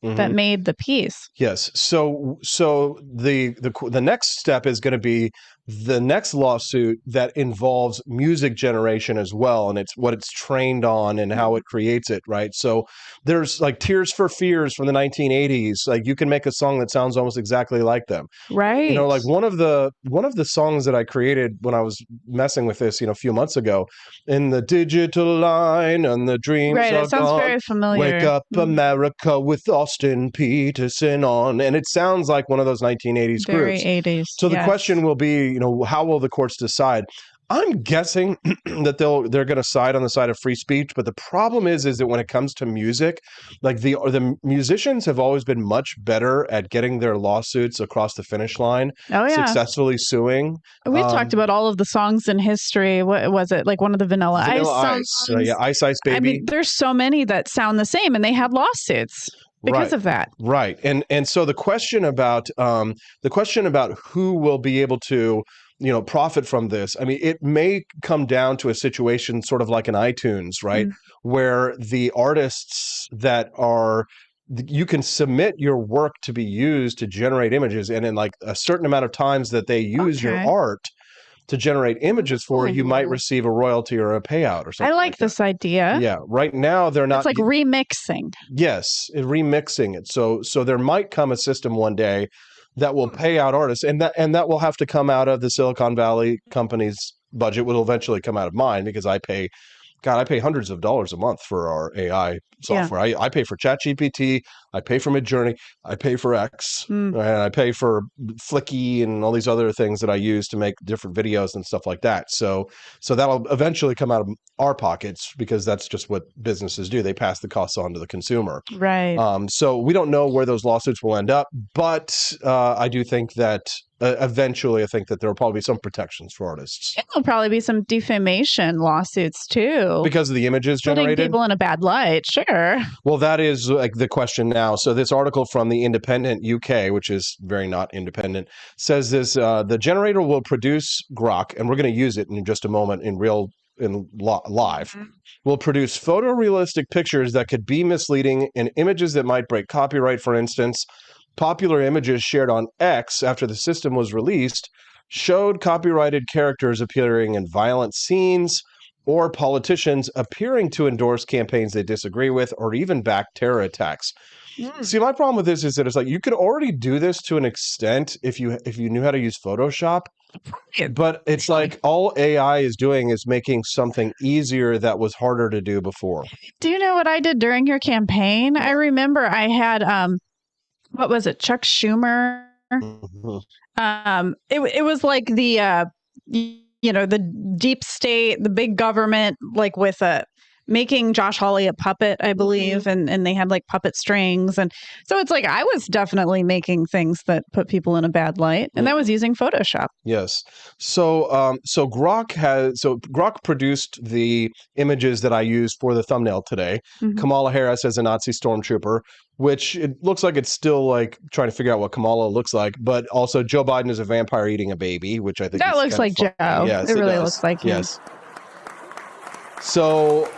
that made the piece. Yes. So the next step is going to be the next lawsuit that involves music generation as well, and it's what it's trained on and how it creates it, right? So there's like Tears for Fears from the 1980s. Like you can make a song that sounds almost exactly like them, right? Like one of the songs that I created when I was messing with this, a few months ago, in the digital line and the dreams right. It sounds gone. Very familiar. Wake Up America with Austin Peterson on, and it sounds like one of those 1980s very groups. 80s. So the question will be, how will the courts decide? I'm guessing that they're going to side on the side of free speech, but the problem is that when it comes to music, like the musicians have always been much better at getting their lawsuits across the finish line, successfully suing. We talked about all of the songs in history. What was it? Like one of the Vanilla Ice songs? Ice Ice Baby. I mean, there's so many that sound the same, and they have lawsuits because of that. Right. And so the question about who will be able to profit from this. I mean, it may come down to a situation sort of like an iTunes, right? Where the artists you can submit your work to be used to generate images, and in like a certain amount of times that they use your art to generate images for, you might receive a royalty or a payout or something. I like this idea. Yeah. Right now they're not. It's like remixing. Yes, remixing it. So there might come a system one day that will pay out artists, and that will have to come out of the Silicon Valley company's budget. Will eventually come out of mine because I pay hundreds of dollars a month for our AI software. I pay for ChatGPT, I pay for Midjourney, I pay for X, and I pay for Flicky and all these other things that I use to make different videos and stuff like that. So that'll eventually come out of our pockets because that's just what businesses do. They pass the costs on to the consumer. Right. So we don't know where those lawsuits will end up, but I do think that eventually, I think that there will probably be some protections for artists. And there'll probably be some defamation lawsuits too, because of the images generated. Putting people in a bad light, sure. Well, that is like the question now. So this article from the Independent UK, which is very not independent, says this: the generator will produce Grok, and we're going to use it in just a moment live. Will produce photorealistic pictures that could be misleading and images that might break copyright. For instance, popular images shared on X after the system was released showed copyrighted characters appearing in violent scenes or politicians appearing to endorse campaigns they disagree with or even back terror attacks. See, my problem with this is that it's like you could already do this to an extent if you knew how to use Photoshop. But it's like all AI is doing is making something easier that was harder to do before. Do you know what I did during your campaign? I remember I had what was it, Chuck Schumer? It was like the the deep state, the big government, like with making Josh Hawley a puppet, I believe, and they had like puppet strings, and so it's like I was definitely making things that put people in a bad light, and that was using Photoshop. Yes. So Grok produced the images that I used for the thumbnail today. Kamala Harris as a Nazi stormtrooper, which it looks like it's still like trying to figure out what Kamala looks like, but also Joe Biden is a vampire eating a baby, which I think that looks like Joe. Yes, it really does. looks like him. Yes. So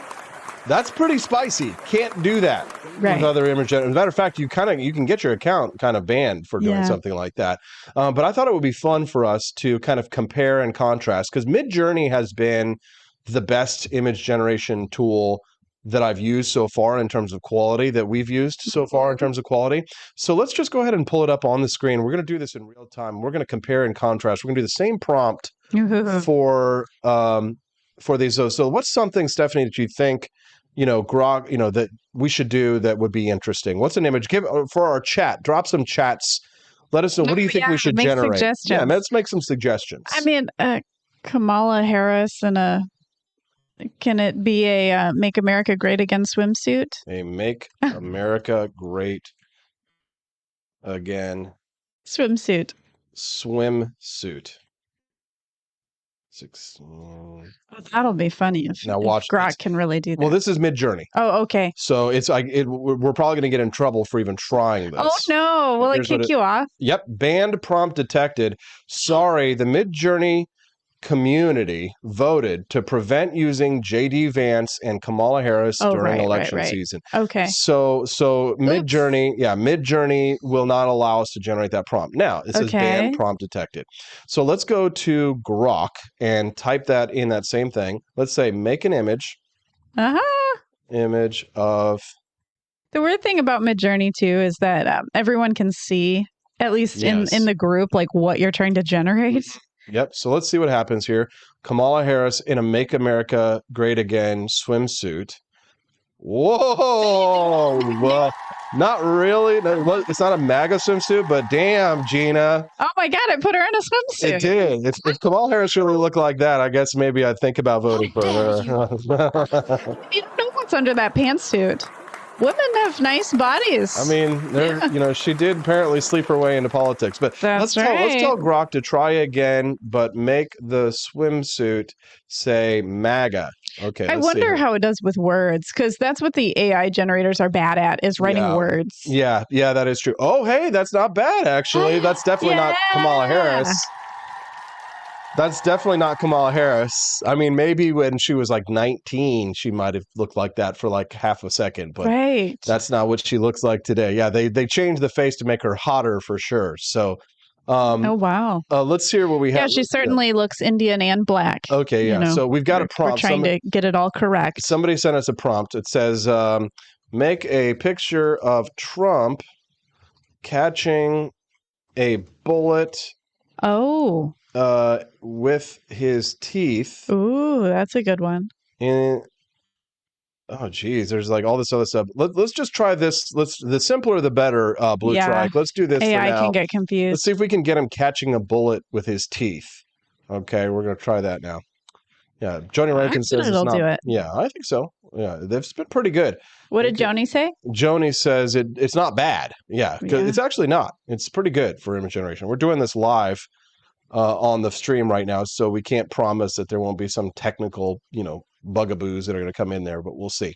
that's pretty spicy. Can't do that with other image. As a matter of fact, you can get your account kind of banned for doing something like that. But I thought it would be fun for us to kind of compare and contrast because Midjourney has been the best image generation tool that I've used so far in terms of quality that we've used so far in terms of quality. So let's just go ahead and pull it up on the screen. We're going to do this in real time. We're going to compare and contrast. We're going to do the same prompt for these. So what's something, Stephanie, that you think, Grok, that we should do that would be interesting? What's an image? Give for our chat. Drop some chats. Let us know. What do you think we should generate? Yeah, let's make some suggestions. I mean, Kamala Harris and can it be a Make America Great Again swimsuit? A Make America Great Again swimsuit. Swimsuit. 16. Oh, that'll be funny if Grok can really do that. Well, this is Midjourney. Oh, okay. So it's like we're probably going to get in trouble for even trying this. Oh no! Will it kick you off? Yep. Banned prompt detected. Sorry, the Midjourney community voted to prevent using JD Vance and Kamala Harris during election season. Okay. So Midjourney will not allow us to generate that prompt. Now, it says banned prompt detected. So let's go to Grok and type that in that same thing. Let's say make an image. Image of. The weird thing about Midjourney too is that everyone can see, at least in the group, like what you're trying to generate. Yep. So let's see what happens here. Kamala Harris in a Make America Great Again swimsuit. Whoa. Well, not really. It's not a MAGA swimsuit, but damn, Gina. Oh my God, I put her in a swimsuit. It did. If Kamala Harris really looked like that, I guess maybe I'd think about voting for her. You don't know what's under that pantsuit. Women have nice bodies. I mean, she did apparently sleep her way into politics. But let's tell Grok to try again, but make the swimsuit say MAGA. Okay. I wonder how it does with words, because that's what the AI generators are bad at, is writing words. Yeah, that is true. Oh, hey, that's not bad, actually. That's definitely not Kamala Harris. That's definitely not Kamala Harris. I mean, maybe when she was like 19, she might have looked like that for like half a second, but that's not what she looks like today. Yeah, they changed the face to make her hotter for sure. So, oh wow. Let's hear what we have. Yeah, she certainly looks Indian and black. Okay, yeah. So we've got a prompt. We're trying to get it all correct. Somebody sent us a prompt. It says, make a picture of Trump catching a bullet. Oh. With his teeth. Ooh, that's a good one. Oh, geez, there's like all this other stuff. Let's just try this. The simpler the better. Blue Trike. Let's do this. AI for now. Can get confused. Let's see if we can get him catching a bullet with his teeth. Okay, we're gonna try that now. Yeah, Joni Rankin says it's not. Do it. Yeah, I think so. Yeah, they've been pretty good. What did Joni say? Joni says it's not bad. Yeah, because it's actually not. It's pretty good for image generation. We're doing this live. On the stream right now, so we can't promise that there won't be some technical, bugaboos that are going to come in there, but we'll see.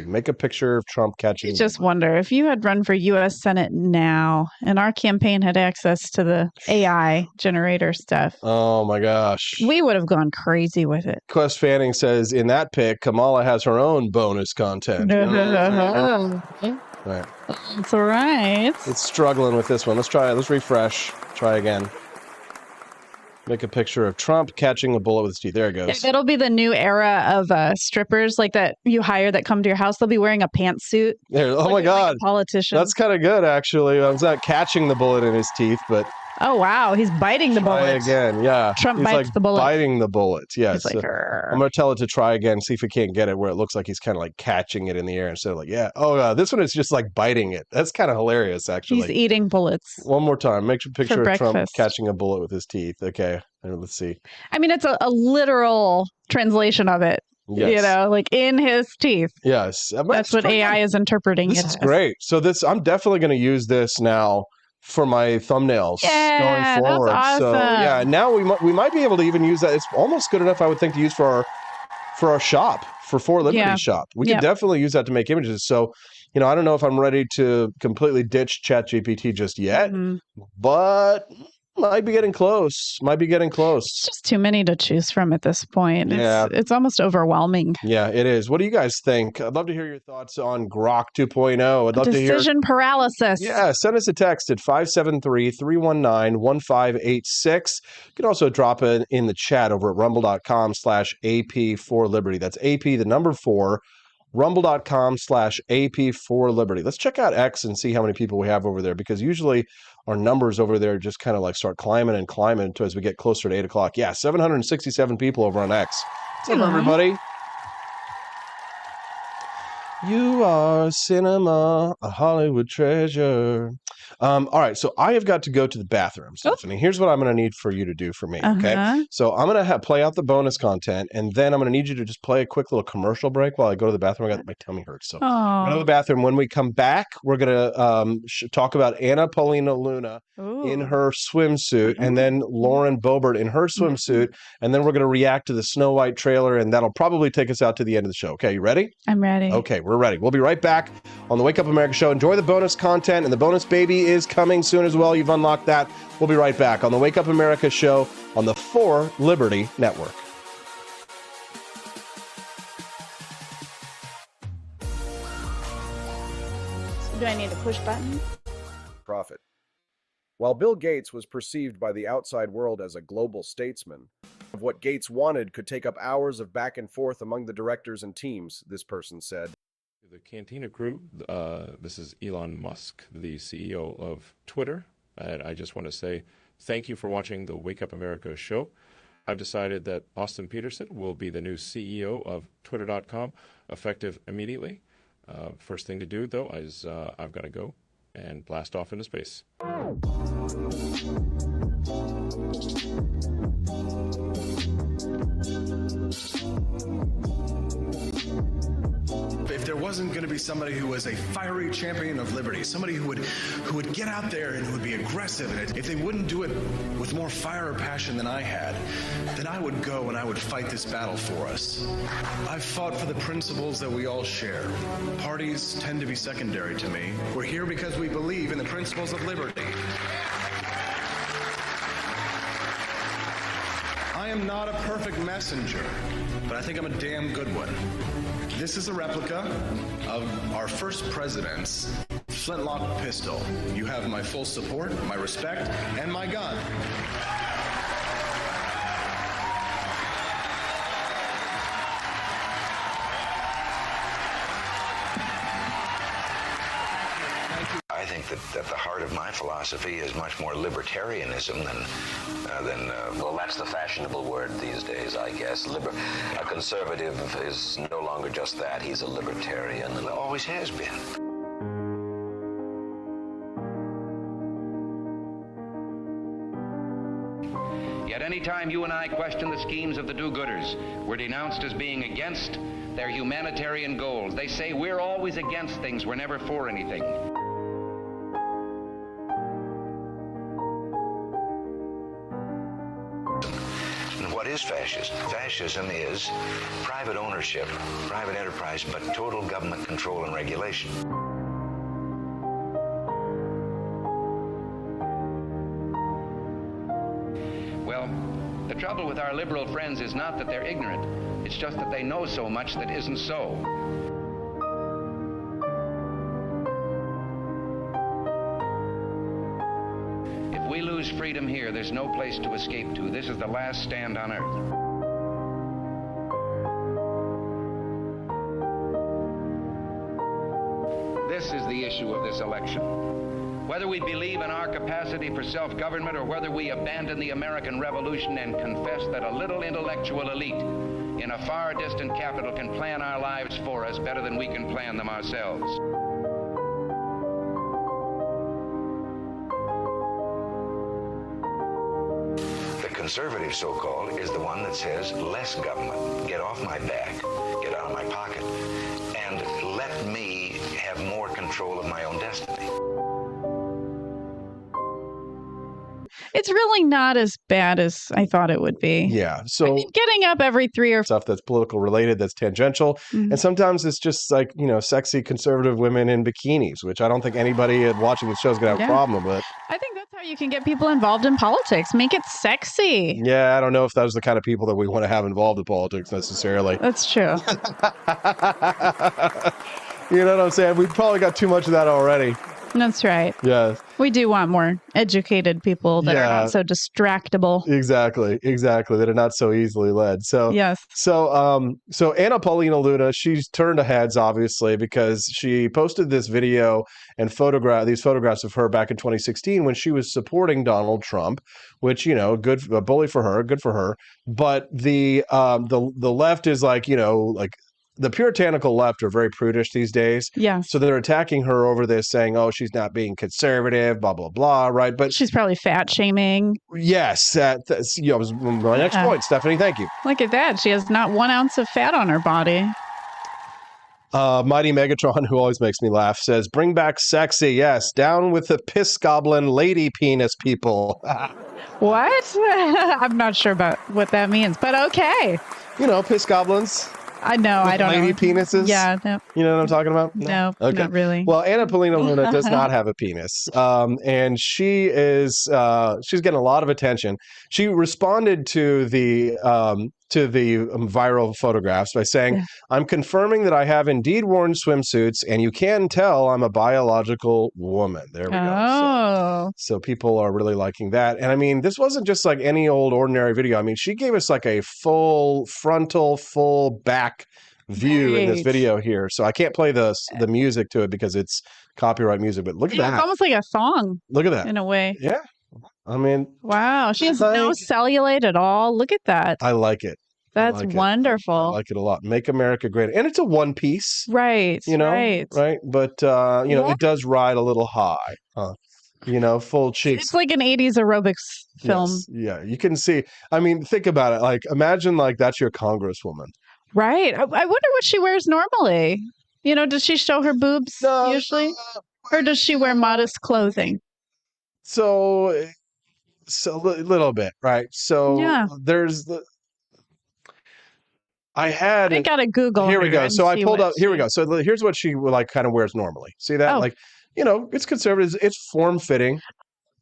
Make a picture of Trump catching. You just wonder if you had run for U.S. Senate now, and our campaign had access to the AI generator stuff. Oh my gosh, we would have gone crazy with it. Quest Fanning says in that pic, Kamala has her own bonus content. Right. That's right. It's struggling with this one. Let's try it. Let's refresh. Try again. Make a picture of Trump catching a bullet with his teeth. There it goes. It'll be the new era of strippers like that you hire that come to your house. They'll be wearing a pantsuit. There. Oh like my a God. politician. That's kind of good, actually. I was not catching the bullet in his teeth, but Oh, wow. He's biting the try bullet. again. Yeah. Trump He's bites like the bullet. biting the bullet. Yes. He's like, I'm going to tell it to try again, see if it can't get it where it looks like he's kind of like catching it in the air instead of like, yeah. Oh, this one is just like biting it. That's kind of hilarious, actually. He's eating bullets. One more time. Make a picture of Trump breakfast. catching a bullet with his teeth. Okay. Let's see. I mean, it's a literal translation of it. Yes. You know, like in his teeth. Yes. That's what AI is interpreting. This is great. So I'm definitely going to use this now for my thumbnails going forward. That's awesome. So yeah, now we might be able to even use that. It's almost good enough, I would think, to use for our shop, for Liberty shop. We could definitely use that to make images. So, I don't know if I'm ready to completely ditch ChatGPT just yet, but might be getting close. It's just too many to choose from at this point. It's almost overwhelming. Yeah, it is. What do you guys think? I'd love to hear your thoughts on Grok 2.0. I'd love to hear decision paralysis. Yeah, send us a text at 573-319-1586. You can also drop it in the chat over at rumble.com/AP4Liberty. That's AP, the number 4, rumble.com/AP4Liberty. Let's check out X and see how many people we have over there, because usually our numbers over there just kind of like start climbing and climbing as we get closer to 8 o'clock. Yeah, 767 people over on X. What's up, everybody? You are cinema, a Hollywood treasure. All right, so I have got to go to the bathroom, Stephanie. Here's what I'm going to need for you to do for me, okay? So I'm going to play out the bonus content, and then I'm going to need you to just play a quick little commercial break while I go to the bathroom. My tummy hurts. So I'm going to go to the bathroom. When we come back, we're going to talk about Paulina Luna in her swimsuit, and then Lauren Boebert in her swimsuit, and then we're going to react to the Snow White trailer, and that'll probably take us out to the end of the show. Okay, you ready? I'm ready. Okay, we're ready. We'll be right back on the Wake Up America show. Enjoy the bonus content, and the bonus baby is coming soon as well. You've unlocked that. We'll be right back on the Wake Up America show on the 4 Liberty Network. Do I need to push buttons? Profit. While Bill Gates was perceived by the outside world as a global statesman, of what Gates wanted could take up hours of back and forth among the directors and teams, this person said. The Cantina crew, this is Elon Musk, the CEO of Twitter. And I just want to say thank you for watching the Wake Up America show. I've decided that Austin Peterson will be the new CEO of Twitter.com, effective immediately. First thing to do, though, is I've got to go and blast off into space. If there wasn't going to be somebody who was a fiery champion of liberty, somebody who would get out there and who would be aggressive, and if they wouldn't do it with more fire or passion than I had, then I would go and I would fight this battle for us. I've fought for the principles that we all share. Parties tend to be secondary to me. We're here because we believe in the principles of liberty. I am not a perfect messenger, but I think I'm a damn good one. This is a replica of our first president's flintlock pistol. You have my full support, my respect, and my gun. I think that at the heart of my philosophy is much more libertarianism than well, that's the fashionable word these days, I guess. A conservative is no longer just that. He's a libertarian and always has been. Yet any time you and I question the schemes of the do-gooders, we're denounced as being against their humanitarian goals. They say we're always against things, we're never for anything. What is fascism? Fascism is private ownership, private enterprise, but total government control and regulation. Well, the trouble with our liberal friends is not that they're ignorant. It's just that they know so much that isn't so. If we lose freedom here, there's no place to escape to. This is the last stand on earth. This is the issue of this election. Whether we believe in our capacity for self-government or whether we abandon the American Revolution and confess that a little intellectual elite in a far distant capital can plan our lives for us better than we can plan them ourselves. The conservative, so-called, is the one that says less government, get off my back, get out of my pocket, and let me have more control of my own destiny. It's really not as bad as I thought it would be. Yeah. So I mean, getting up every 3 or 4 stuff that's political related, that's tangential. And sometimes it's just like, sexy conservative women in bikinis, which I don't think anybody watching the show is going to have a problem with. I think that's how you can get people involved in politics. Make it sexy. Yeah, I don't know if those are the kind of people that we want to have involved in politics necessarily. That's true. You know what I'm saying? We've probably got too much of that already. That's right. Yeah. We do want more educated people that are not so distractible. Exactly. That are not so easily led. So yes. So Anna Paulina Luna, she's turned heads obviously because she posted this video and these photographs of her back in 2016 when she was supporting Donald Trump, which good, a bully for her, good for her. But the left is like the puritanical left are very prudish these days. Yeah. So they're attacking her over this, saying, oh, she's not being conservative, blah, blah, blah, right? But she's probably fat shaming. Yes. Was my next point, Stephanie. Thank you. Look at that. She has not 1 ounce of fat on her body. Mighty Megatron, who always makes me laugh, says, bring back sexy. Yes. Down with the piss goblin lady penis people. What? I'm not sure about what that means, but okay. Piss goblins. I know. I don't know. Lady penises? Yeah. No. You know what I'm talking about? No, okay. Not really. Well, Anna Paulina Luna does not have a penis. And she is, she's getting a lot of attention. She responded to the viral photographs by saying, I'm confirming that I have indeed worn swimsuits and you can tell I'm a biological woman. There we go. So people are really liking that. And I mean, this wasn't just like any old ordinary video. I mean, she gave us like a full frontal, full back view in this video here. So I can't play the music to it because it's copyright music, but look at that. It's almost like a thong. Look at that. In a way. Yeah. I mean, wow, she has no cellulite at all. Look at that. I like it. That's wonderful. I like it a lot. Make America Great. And it's a one piece. Right. Right. But, it does ride a little high. Full cheeks. It's like an 80s aerobics film. Yes. Yeah. You can see. I mean, think about it. Like, imagine like that's your congresswoman. Right. I wonder what she wears normally. Does she show her boobs usually? Or does she wear modest clothing? So a little bit, right? So there's I gotta Google. Here we go. So I pulled up. Here we go. So here's what she kind of wears normally. See that? Like, it's conservative. It's form fitting.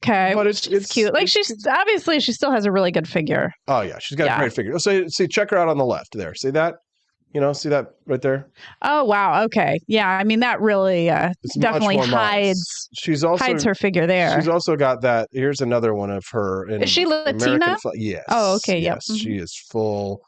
Okay, but it's cute. Like she's obviously she still has a really good figure. Oh yeah, she's got a great figure. So see, check her out on the left there. See that? See that right there? Oh wow. Okay. Yeah. I mean that really definitely hides. Hides her figure there. She's also got that. Here's another one of her. Is she Latina? Yes. Oh okay. Yes. She is full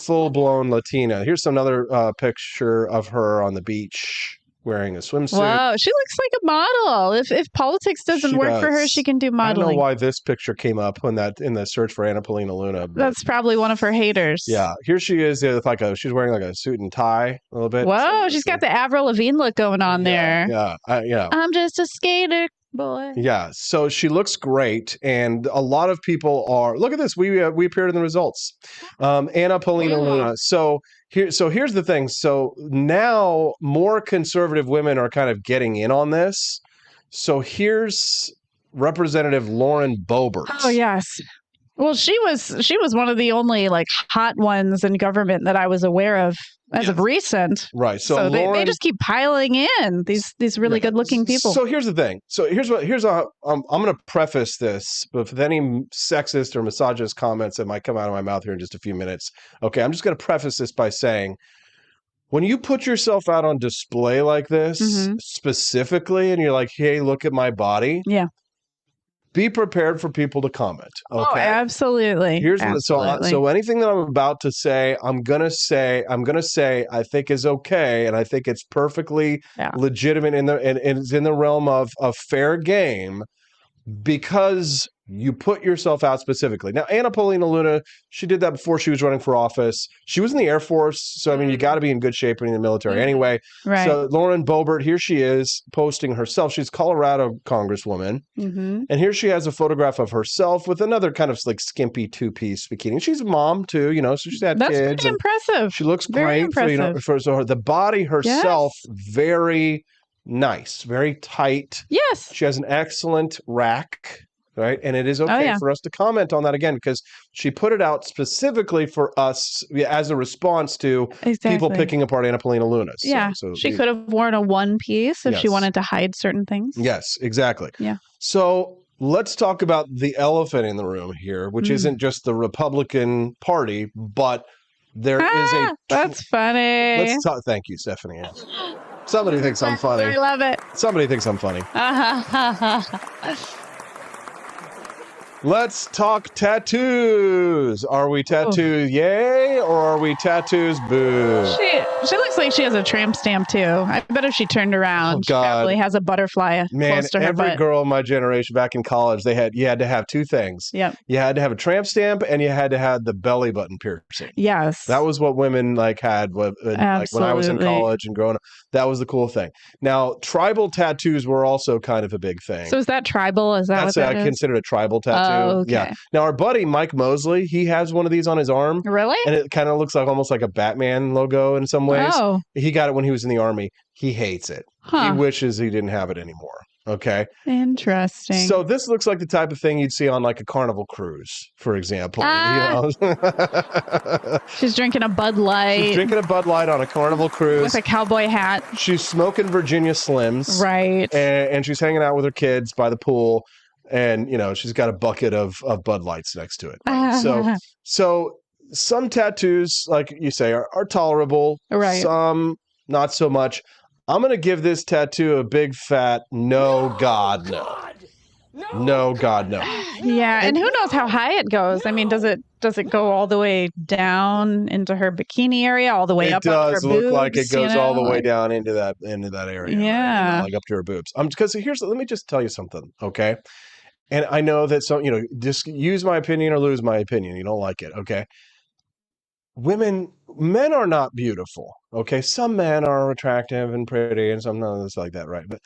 blown Latina. Here's another picture of her on the beach wearing a swimsuit. Wow, she looks like a model. If politics doesn't work for her, she can do modeling. I don't know why this picture came up in the search for Anna Paulina Luna. That's probably one of her haters. Yeah, here she is with she's wearing like a suit and tie a little bit. Whoa, she's got the Avril Lavigne look going on there. Yeah. I'm just a skater boy. Yeah, so she looks great, and a lot of people are. Look at this. We appeared in the results. Anna Paulina Luna. So here's the thing. So now more conservative women are kind of getting in on this. So here's Representative Lauren Boebert. Oh yes. Well, she was one of the only like hot ones in government that I was aware of as of recent. Right. So they just keep piling in these really good looking people. So here's the thing. So I'm going to preface this with any sexist or misogynist comments that might come out of my mouth here in just a few minutes. Okay. I'm just going to preface this by saying, when you put yourself out on display like this specifically, and you're like, hey, look at my body. Yeah. be prepared for people to comment. Okay. Oh, absolutely. Here's what, absolutely. so anything that I'm about to say, I'm gonna say I think is okay, and I think it's perfectly legitimate and it's in the realm of fair game, because you put yourself out specifically. Now, Paulina Luna, she did that before she was running for office. She was in the Air Force, so I mean, you got to be in good shape when you're in the military anyway. Right. So Lauren Boebert, here she is posting herself. She's Colorado Congresswoman, and here she has a photograph of herself with another kind of like skimpy two-piece bikini. She's a mom too, you know, so she's had That's kids. pretty impressive. She looks Very great impressive. for the body herself. Very nice, very tight. Yes. She has an excellent rack, right? And it is okay for us to comment on that again, because she put it out specifically for us as a response to people picking apart Paulina Luna. So she could have worn a one piece if she wanted to hide certain things. Yes, exactly. Yeah. So let's talk about the elephant in the room here, which isn't just the Republican Party, but there is a... That's funny. Let's talk. Thank you, Stephanie. Somebody thinks I'm funny. I love it. Somebody thinks I'm funny. Let's talk tattoos. Are we tattoos yay, or are we tattoos boo? She looks like she has a tramp stamp too. I bet if she turned around, she probably has a butterfly close to her every butt. girl in my generation back in college, you had to have two things. Yep. You had to have a tramp stamp, and you had to have the belly button piercing. Yes. That was what women had like when I was in college and growing up. That was the cool thing. Now, tribal tattoos were also kind of a big thing. So is that tribal? Is that what that I is? consider a tribal tattoo. Oh, okay. Yeah. Now, our buddy Mike Mosley, he has one of these on his arm. Really? And it kind of looks like almost like a Batman logo in some ways. Oh. He got it when he was in the Army. He hates it. Huh. He wishes he didn't have it anymore. Okay. Interesting. So this looks like the type of thing you'd see on like a Carnival cruise, for example. You know? She's drinking a Bud Light. She's drinking a Bud Light on a Carnival cruise. With a cowboy hat. She's smoking Virginia Slims. Right. And she's hanging out with her kids by the pool. And, you know, she's got a bucket of Bud Lights next to it. So some tattoos, like you say, are tolerable. Right. Some not so much. I'm going to give this tattoo a big fat no, God, no. No, God, no. Yeah, and who knows how high it goes? I mean, does it go all the way down into her bikini area, all the way up? It does look like it goes all the way like, down into that area. Yeah, right? Like up to her boobs. Because let me just tell you something, okay? And I know that just use my opinion or lose my opinion. You don't like it, okay? Men are not beautiful, okay? Some men are attractive and pretty, and some not like that, right? But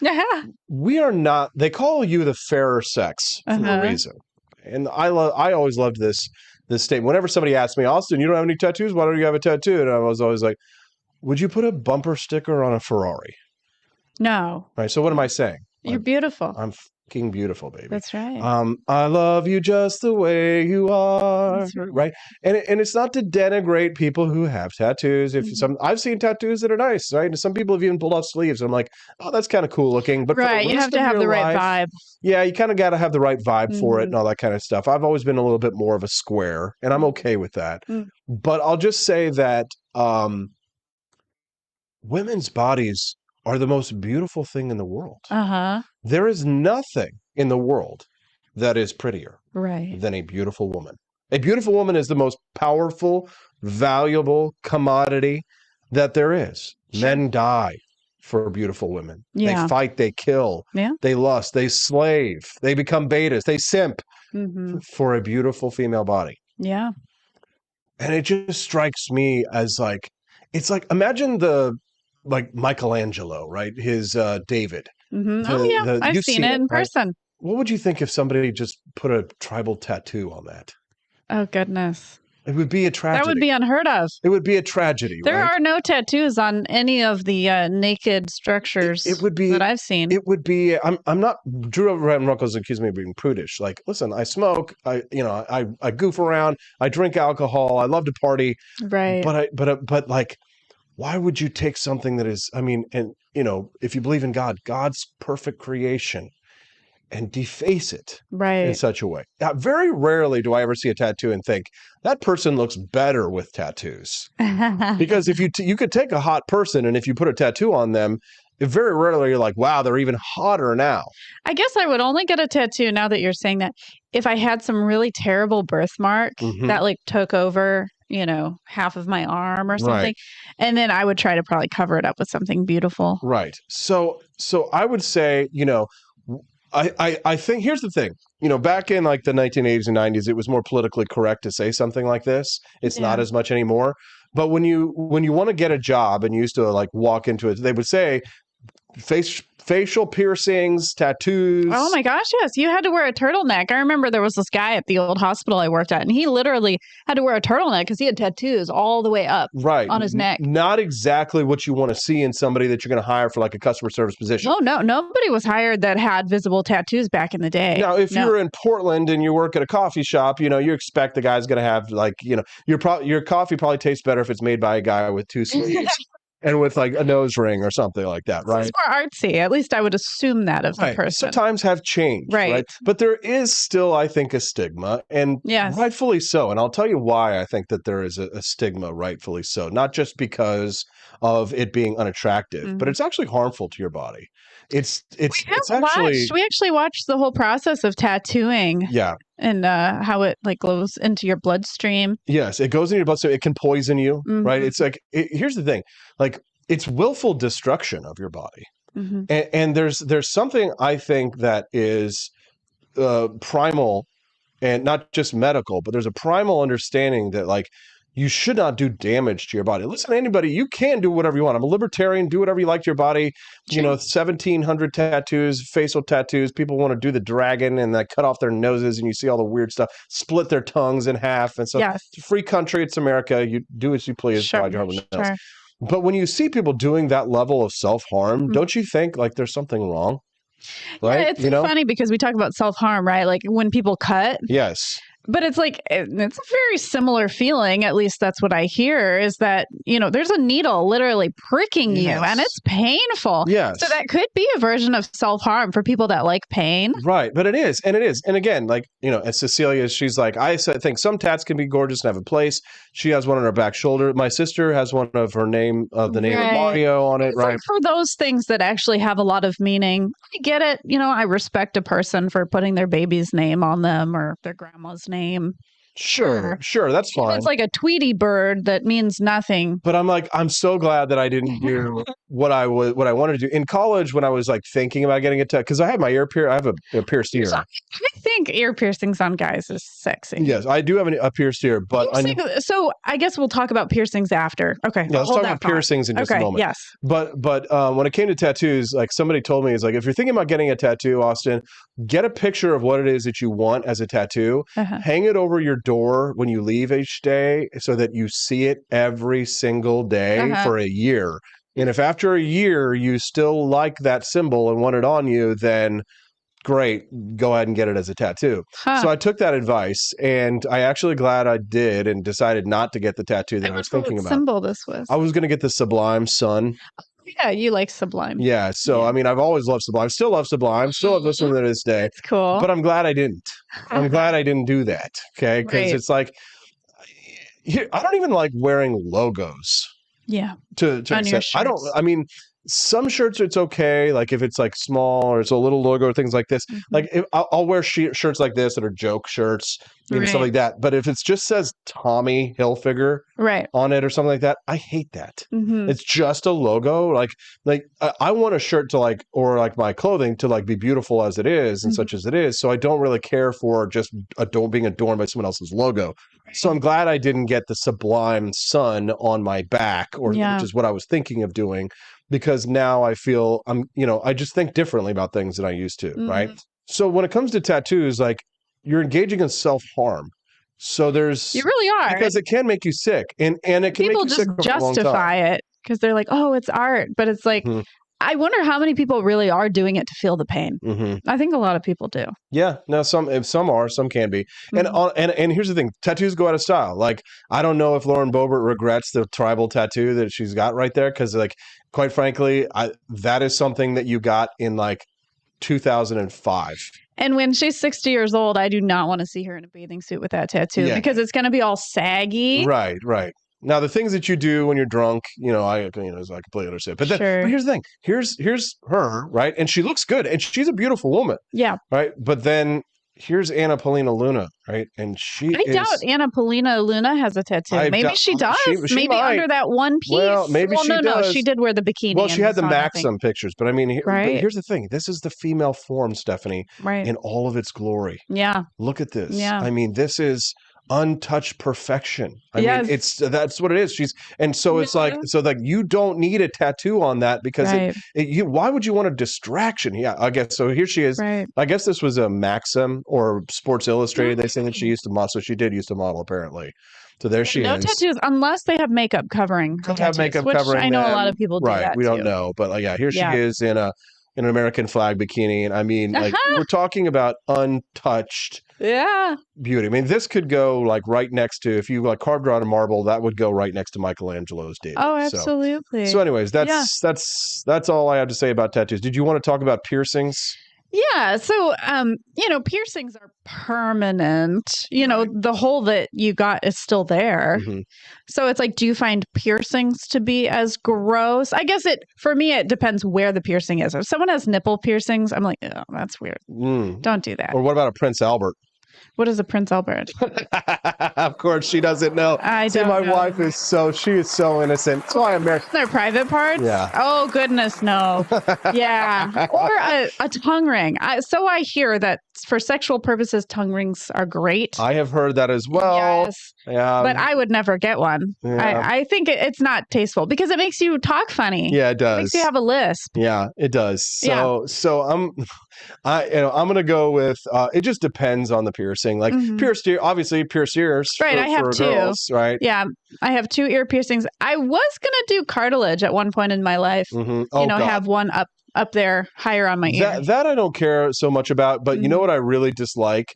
we are not. They call you the fairer sex for a reason. And I always loved this statement. Whenever somebody asked me, Austin, you don't have any tattoos? Why don't you have a tattoo? And I was always like, would you put a bumper sticker on a Ferrari? No. Right. So what am I saying? You're beautiful. I'm fucking beautiful, baby. That's right. I love you just the way you are. That's right. And it's not to denigrate people who have tattoos. I've seen tattoos that are nice, right? And some people have even pulled off sleeves. And I'm like, oh, that's kind of cool looking. But right, you have to have the right vibe. Yeah, you kind of got to have the right vibe for it and all that kind of stuff. I've always been a little bit more of a square, and I'm okay with that. But I'll just say that women's bodies are the most beautiful thing in the world. There is nothing in the world that is prettier than a beautiful woman. A beautiful woman is the most powerful, valuable commodity that there is. Men die for beautiful women. They fight, they kill, they lust, they slave, they become betas, they simp for a beautiful female body. Yeah. And it just strikes me as it's like, imagine like Michelangelo, right? His David. I've seen it in person. Right? What would you think if somebody just put a tribal tattoo on that? Oh, goodness. It would be a tragedy. That would be unheard of. It would be a tragedy. There are no tattoos on any of the naked structures that I've seen. It would be. I'm not. Drew Runkles accused me of being prudish. Like, listen, I smoke. I goof around. I drink alcohol. I love to party. Right. But like, why would you take something that is? I mean, and if you believe in God, God's perfect creation, and deface it in such a way. Now, very rarely do I ever see a tattoo and think that person looks better with tattoos. Because if you could take a hot person and if you put a tattoo on them very rarely you're like, wow, they're even hotter now. I guess I would only get a tattoo now that you're saying that if I had some really terrible birthmark that like took over, half of my arm or something. Right. And then I would try to probably cover it up with something beautiful. Right. So I would say, I think here's the thing, back in like the 1980s and 90s, it was more politically correct to say something like this. It's not as much anymore. But when you want to get a job and you used to like walk into it, they would say facial piercings, tattoos. Oh my gosh, yes. You had to wear a turtleneck. I remember there was this guy at the old hospital I worked at, and he literally had to wear a turtleneck because he had tattoos all the way up on his neck. Not exactly what you want to see in somebody that you're going to hire for like a customer service position. Oh, no. Nobody was hired that had visible tattoos back in the day. Now, if you're in Portland and you work at a coffee shop, you expect the guy's going to have like, your coffee probably tastes better if it's made by a guy with 2 sleeves. And with like a nose ring or something like that, right? It's more artsy. At least I would assume that of the person. So times have changed, right? But there is still, I think, a stigma, and rightfully so. And I'll tell you why I think that there is a stigma, rightfully so. Not just because of it being unattractive, but it's actually harmful to your body. We actually watched the whole process of tattooing. Yeah. And how it like goes into your bloodstream. Yes, it goes into your bloodstream. It can poison you, right? It's like, here's the thing, like it's willful destruction of your body. And there's something I think that is primal and not just medical, but there's a primal understanding that like you should not do damage to your body. Listen, anybody, you can do whatever you want. I'm a libertarian. Do whatever you like to your body. Sure. 1,700 tattoos, facial tattoos. People want to do the dragon and like cut off their noses, and you see all the weird stuff. Split their tongues in half, and so it's a free country. It's America. You do as you please. Sure. But when you see people doing that level of self-harm, don't you think like there's something wrong? Right? Yeah, it's funny because we talk about self-harm, right? Like when people cut. Yes. But it's like, it's a very similar feeling, at least that's what I hear, is that, there's a needle literally pricking you and it's painful. Yes. So that could be a version of self-harm for people that like pain. Right. But it is. And it is. And again, like, as Cecilia, she's like, I think some tats can be gorgeous and have a place. She has one on her back shoulder. My sister has one of the name of Mario on it. Right. For those things that actually have a lot of meaning, I get it. I respect a person for putting their baby's name on them or their grandma's name. Sure, that's fine. It's like a Tweety bird that means nothing. But I'm so glad that I didn't do what I wanted to do in college when I was like thinking about getting a tattoo, because I had my ear pierced. I have a pierced ear. I think ear piercings on guys is sexy. Yes, I do have a pierced ear, but so I guess we'll talk about piercings after. Okay, yeah, let's talk about piercings in just a moment. Yes, but when it came to tattoos, like somebody told me, is like, if you're thinking about getting a tattoo, Austin, get a picture of what it is that you want as a tattoo. Hang it over your door when you leave each day so that you see it every single day for a year. And if after a year you still like that symbol and want it on you, then great, go ahead and get it as a tattoo. So I took that advice, and I actually glad I did and decided not to get the tattoo that I was thinking about. What symbol this was? I was going to get the Sublime Sun. Yeah, you like Sublime. Yeah, so I mean, I've always loved Sublime. Still love Sublime. Still love listening to this day. It's cool. But I'm glad I didn't. I'm glad I didn't do that. Okay, because it's like, I don't even like wearing logos. Yeah. To accept. I don't. I mean, some shirts it's okay, like if it's like small or it's a little logo or things like this. Like I'll wear shirts like this that are joke shirts, stuff like that. But if it just says Tommy Hilfiger on it or something like that, I hate that. It's just a logo. Like I want a shirt to like, or like my clothing to like be beautiful as it is and such as it is. So I don't really care for just being adorned by someone else's logo. So I'm glad I didn't get the Sublime Sun on my back, which is what I was thinking of doing. Because now I feel I just think differently about things than I used to, right? So when it comes to tattoos, like you're engaging in self-harm. So you really are, because it can make you sick, and it can people make you sick just justify it because they're like, oh, it's art, but it's like. I wonder how many people really are doing it to feel the pain. I think a lot of people do. Yeah, no, some are, some can be. And here's the thing, tattoos go out of style. Like, I don't know if Lauren Boebert regrets the tribal tattoo that she's got right there, because like, quite frankly, that is something that you got in like 2005. And when she's 60 years old, I do not want to see her in a bathing suit with that tattoo because it's going to be all saggy. Right. Now, the things that you do when you're drunk, I completely understand. But but here's the thing. Here's her, right? And she looks good, and she's a beautiful woman. Yeah. Right. But then here's Paulina Luna, right? And I doubt Paulina Luna has a tattoo. Maybe she does. She maybe might. under that one piece. Well, maybe she does. No, she did wear the bikini. Well, she had the song, Maxim pictures, but I mean, but Right. here's the thing. This is the female form, Stephanie, Right. in all of its glory. Yeah. Look at this. Yeah. I mean, this is untouched perfection. I Yes. mean, that's what it is. It's like you don't need a tattoo on that because Right. why would you want a distraction? Yeah, I guess so. Here she is. Right. I guess this was a Maxim or Sports Illustrated. They say that she used to model, so she did used to model apparently. So there she No is. tattoos unless they have makeup covering. Could have makeup which covering. I know them. a lot of people do right. that We don't too. know, but here she is in an American flag bikini, and I mean, we're talking about untouched. Yeah. Beauty. I mean, this could go right next to, if you carved her out of marble, that would go right next to Michelangelo's David. Oh, absolutely. So anyways, that's all I have to say about tattoos. Did you want to talk about piercings? Yeah. So, piercings are permanent. The hole that you got is still there. Mm-hmm. So it's do you find piercings to be as gross? I guess for me, it depends where the piercing is. If someone has nipple piercings, I'm like, oh, that's weird. Don't do that. Or what about a Prince Albert? What is a Prince Albert? Of course, she doesn't know. I don't my know. wife is so innocent. That's why I'm married. Their private parts? Yeah. Oh, goodness, no. Yeah. Or a tongue ring. So I hear that for sexual purposes, tongue rings are great. I have heard that as well. Yes. Yeah. But I would never get one. Yeah. I think it's not tasteful because it makes you talk funny. Yeah, it does. It makes you have a lisp. Yeah, it does. So I'm gonna go with it just depends on the piercing. Pierced ear, obviously pierced ears. Right, I have for two. girls, right? Yeah, I have 2 ear piercings. I was gonna do cartilage at one point in my life. Mm-hmm. Oh, God. Have one up there higher on my ear. That I don't care so much about, but you know what I really dislike?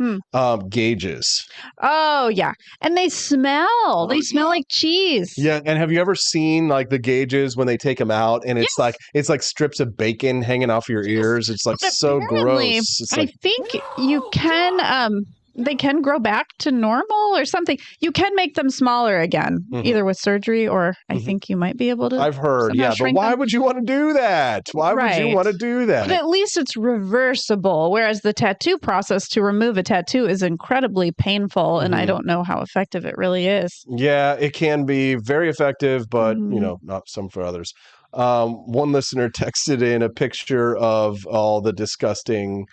Gauges. Oh yeah, and they smell. They smell like cheese. Yeah, and have you ever seen the gauges when they take them out, and it's it's like strips of bacon hanging off your ears? It's so Apparently, gross. It's I think you can. They can grow back to normal or something. You can make them smaller again, either with surgery or I think you might be able to. I've heard, but why would you want to do that? Why would you want to do that? But at least it's reversible, whereas the tattoo process to remove a tattoo is incredibly painful, and I don't know how effective it really is. Yeah, it can be very effective, but not some for others. One listener texted in a picture of all the disgusting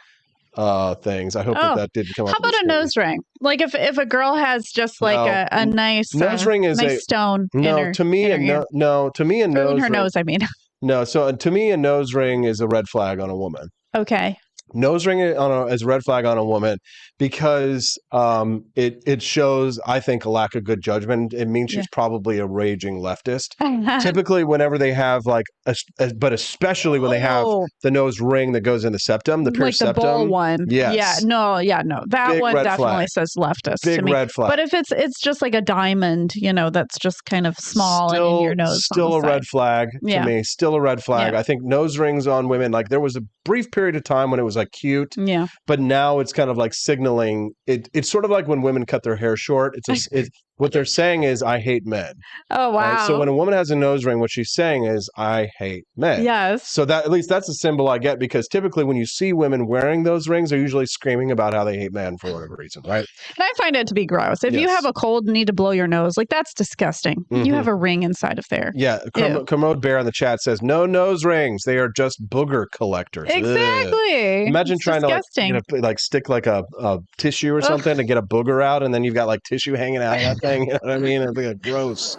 things. I hope that didn't come up. How about a nose ring? If a girl has just a nice nose ring is nice stone. To me a nose ring. I mean. No, so to me a nose ring is a red flag on a woman. Okay. Nose ring is a red flag on a woman because it shows, I think, a lack of good judgment. It means she's probably a raging leftist. Typically, whenever they have but especially when they have the nose ring that goes in the septum, the pierced septum, bowl one. Yes. Yeah, no. That Big one red definitely flag. says leftist Big to me. red flag. But if it's just like a diamond, that's just kind of small and in your nose. Still a red flag to me. Still a red flag. Yeah. I think nose rings on women, there was a brief period of time when it was cute. Yeah. But now it's kind of signaling it's sort of like when women cut their hair short. What they're saying is, I hate men. Oh, wow. Right? So when a woman has a nose ring, what she's saying is, I hate men. Yes. So that at least that's a symbol I get, because typically when you see women wearing those rings, they're usually screaming about how they hate men for whatever reason, right? And I find it to be gross. If you have a cold and need to blow your nose, that's disgusting. You have a ring inside of there. Yeah. Commode Bear in the chat says, no nose rings. They are just booger collectors. Exactly. Ugh. Imagine it's trying disgusting. to stick a tissue or something to get a booger out, and then you've got tissue hanging out of that thing. You know what I mean? It'd be gross.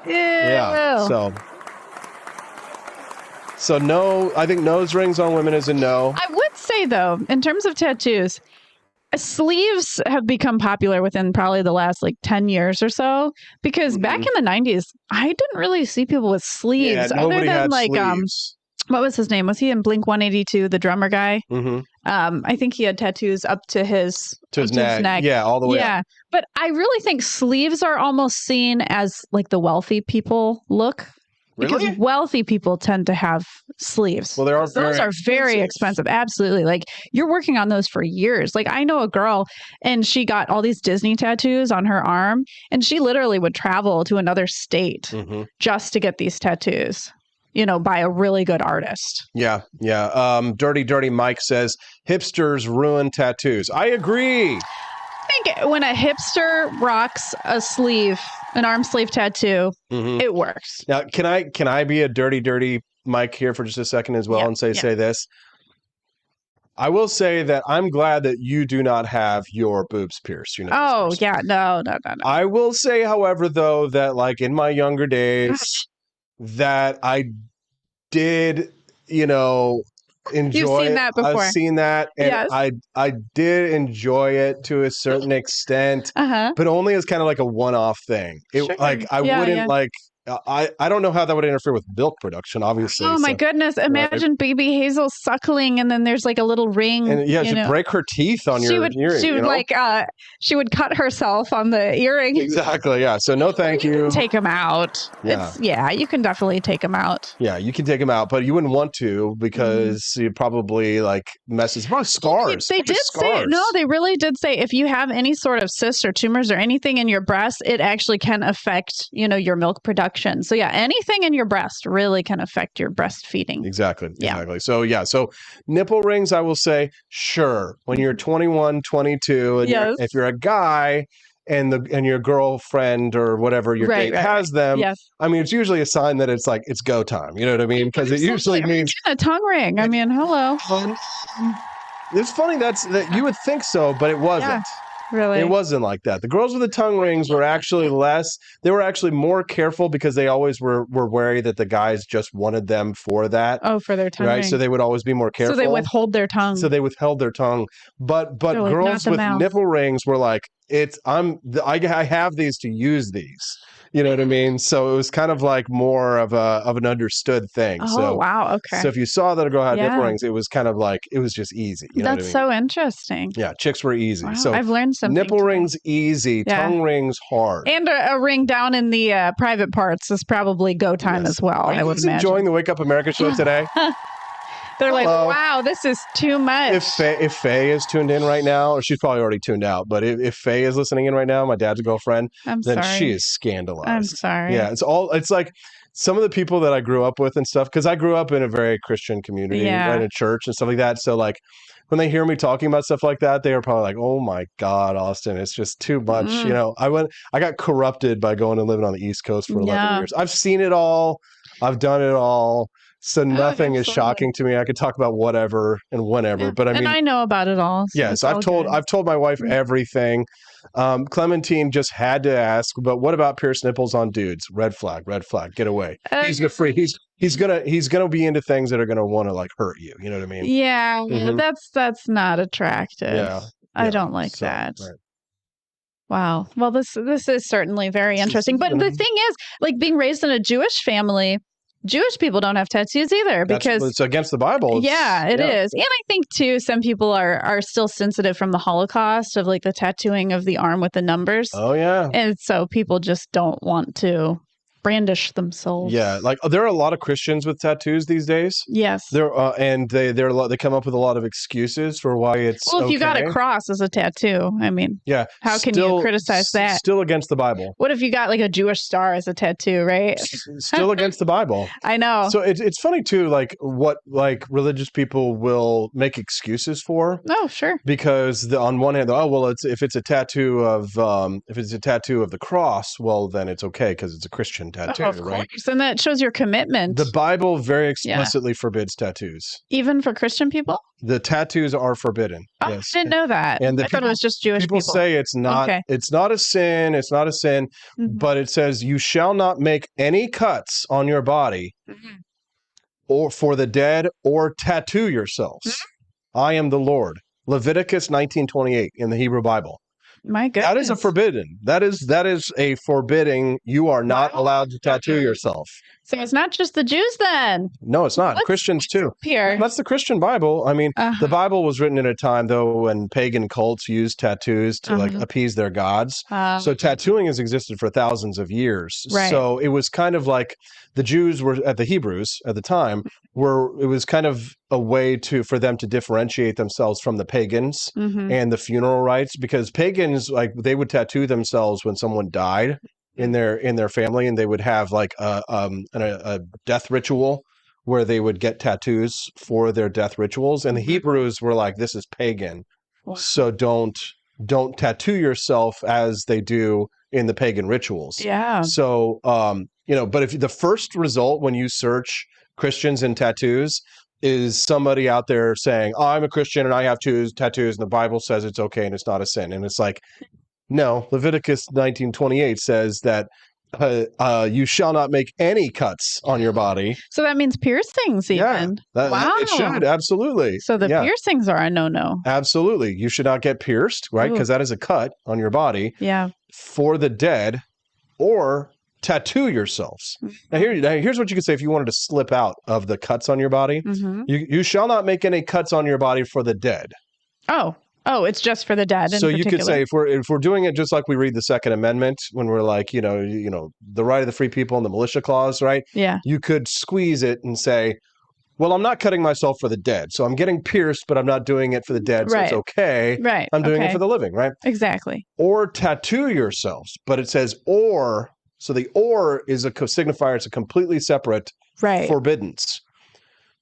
Ew. Yeah. So no, I think nose rings on women is a no. I would say though, in terms of tattoos, sleeves have become popular within probably the last 10 years or so, because back in the 90s, I didn't really see people with sleeves other than sleeves. What was his name? Was he in Blink 182, the drummer guy? Mm-hmm. I think he had tattoos up to his neck. Yeah, all the way up. But I really think sleeves are almost seen as the wealthy people look. Because Really? wealthy people tend to have sleeves. Well, Those are very expensive. Absolutely. Like you're working on those for years. Like I know a girl and she got all these Disney tattoos on her arm and she literally would travel to another state just to get these tattoos, by a really good artist. Yeah. Dirty Mike says hipsters ruin tattoos. I agree. I think when a hipster rocks an arm sleeve tattoo, it works. Now, can I be a dirty Mike here for just a second as well and say this? I will say that I'm glad that you do not have your boobs pierced. No. I will say, however, though, that like in my younger days, that I did, enjoy. You've seen that before. I've seen that, and Yes. I did enjoy it to a certain extent, but only as kind of like a one-off thing. I wouldn't like. I don't know how that would interfere with milk production, obviously. Oh my goodness. Imagine baby Hazel suckling and then there's like a little ring. And she'd break her teeth on your earring. She would cut herself on the earring. Exactly. Yeah. So no, thank you. Take them out. Yeah. You can definitely take them out. Yeah, you can take them out, but you wouldn't want to because you probably messes. Probably scars. They did say, no, they really did say if you have any sort of cysts or tumors or anything in your breast, it actually can affect, your milk production. So yeah, anything in your breast really can affect your breastfeeding. Exactly. So nipple rings, I will say, sure. When you're 21, 22, and if you're a guy and your girlfriend or whatever your date has them, I mean, it's usually a sign that it's go time. You know what I mean? Because it usually means a tongue ring. I mean, hello. It's funny that you would think so, but it wasn't. Yeah. Really? It wasn't like that. The girls with the tongue rings were actually they were actually more careful because they always were wary that the guys just wanted them for that. Oh, for their tongue ring. So they would always be more careful. So they withhold their tongue. But girls with nipple rings were like, I have these to use these. You know what I mean? So it was kind of like more of an understood thing. Oh, wow. Okay. So if you saw that a girl had nipple rings, it was kind of like, it was just easy. You know what I mean? So interesting. Yeah, chicks were easy. Wow, so I've learned something. Nipple rings easy, tongue rings hard. And a ring down in the private parts is probably go time as well. Are you guys enjoying the Wake Up America show today? They're like, wow, this is too much. If Faye is tuned in right now, or she's probably already tuned out, but if Faye is listening in right now, my dad's girlfriend, then she is scandalized. I'm sorry. Yeah, it's like some of the people that I grew up with and stuff, because I grew up in a very Christian community, right, in a church and stuff like that. So like when they hear me talking about stuff like that, they are probably like, oh my God, Austin, it's just too much. You know, I got corrupted by going and living on the East Coast for 11 years. I've seen it all. I've done it all. So nothing is shocking to me. I could talk about whatever and whenever, but I mean, and I know about it all. So yes, I've told my wife everything. Clementine just had to ask, but what about pierced nipples on dudes? Red flag, get away. He's gonna be into things that are gonna want to like hurt you. You know what I mean? Yeah, that's not attractive. Yeah, I don't like that. Right. Wow. Well, this is certainly very interesting. But the thing is, like being raised in a Jewish family, Jewish people don't have tattoos either because it's against the Bible. Yeah, it is. And I think too, some people are still sensitive from the Holocaust of like the tattooing of the arm with the numbers. Oh yeah. And so people just don't want to brandish themselves. Yeah, like there are a lot of Christians with tattoos these days. Yes, and they come up with a lot of excuses for why it's. Well, if you got a cross as a tattoo, I mean, how can you criticize that? Still against the Bible. What if you got like a Jewish star as a tattoo, right? Still against the Bible. I know. So it's funny too, like what like religious people will make excuses for. Oh, sure. Because on one hand, if it's a tattoo of the cross, well then it's okay because it's a Christian tattoo, of right? Course. And that shows your commitment. The Bible very explicitly forbids tattoos. Even for Christian people? The tattoos are forbidden. Oh, yes. I didn't know that. And I thought it was just Jewish people. People say it's not it's not a sin, but it says you shall not make any cuts on your body or for the dead or tattoo yourselves. I am the Lord. Leviticus 19:28 in the Hebrew Bible. My goodness. That is a forbidden. That is a forbidding. You are not allowed to tattoo yourself. So it's not just the Jews then. No, it's not. What's Christians too. Here. That's the Christian Bible. I mean, the Bible was written at a time though when pagan cults used tattoos to like appease their gods. So tattooing has existed for thousands of years. Right. So it was kind of like the Jews were the Hebrews at the time it was kind of a way for them to differentiate themselves from the pagans and the funeral rites, because pagans, like, they would tattoo themselves when someone died in their family, and they would have like a death ritual where they would get tattoos for their death rituals. And the Hebrews were like, this is pagan. So don't tattoo yourself as they do in the pagan rituals. Yeah. So, but if the first result when you search Christians and tattoos is somebody out there saying, oh, I'm a Christian and I have tattoos and the Bible says it's okay and it's not a sin. And it's like, no, Leviticus 19:28 says that you shall not make any cuts on your body. So that means piercings even. Wow. It should, absolutely. So the piercings are a no-no. Absolutely. You should not get pierced, right? Because that is a cut on your body. Yeah. For the dead, or tattoo yourselves. Now here's what you could say if you wanted to slip out of the cuts on your body. You shall not make any cuts on your body for the dead. Oh, it's just for the dead. So you could say if we're doing it just like we read the Second Amendment, when we're like, the right of the free people and the militia clause, right? Yeah. You could squeeze it and say, well, I'm not cutting myself for the dead. So I'm getting pierced, but I'm not doing it for the dead. So it's okay. Right. I'm doing it for the living, right? Exactly. Or tattoo yourselves. But it says or. So the or is a signifier. It's a completely separate forbiddance.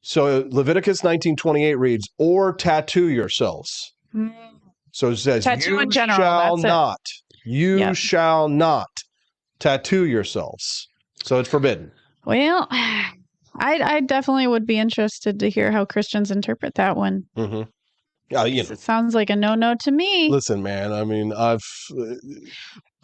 So Leviticus 19:28 reads, or tattoo yourselves. So it says, tattoo in general, you shall not tattoo yourselves. So it's forbidden. Well, I definitely would be interested to hear how Christians interpret that one. It sounds like a no-no to me. Listen, man, I mean, have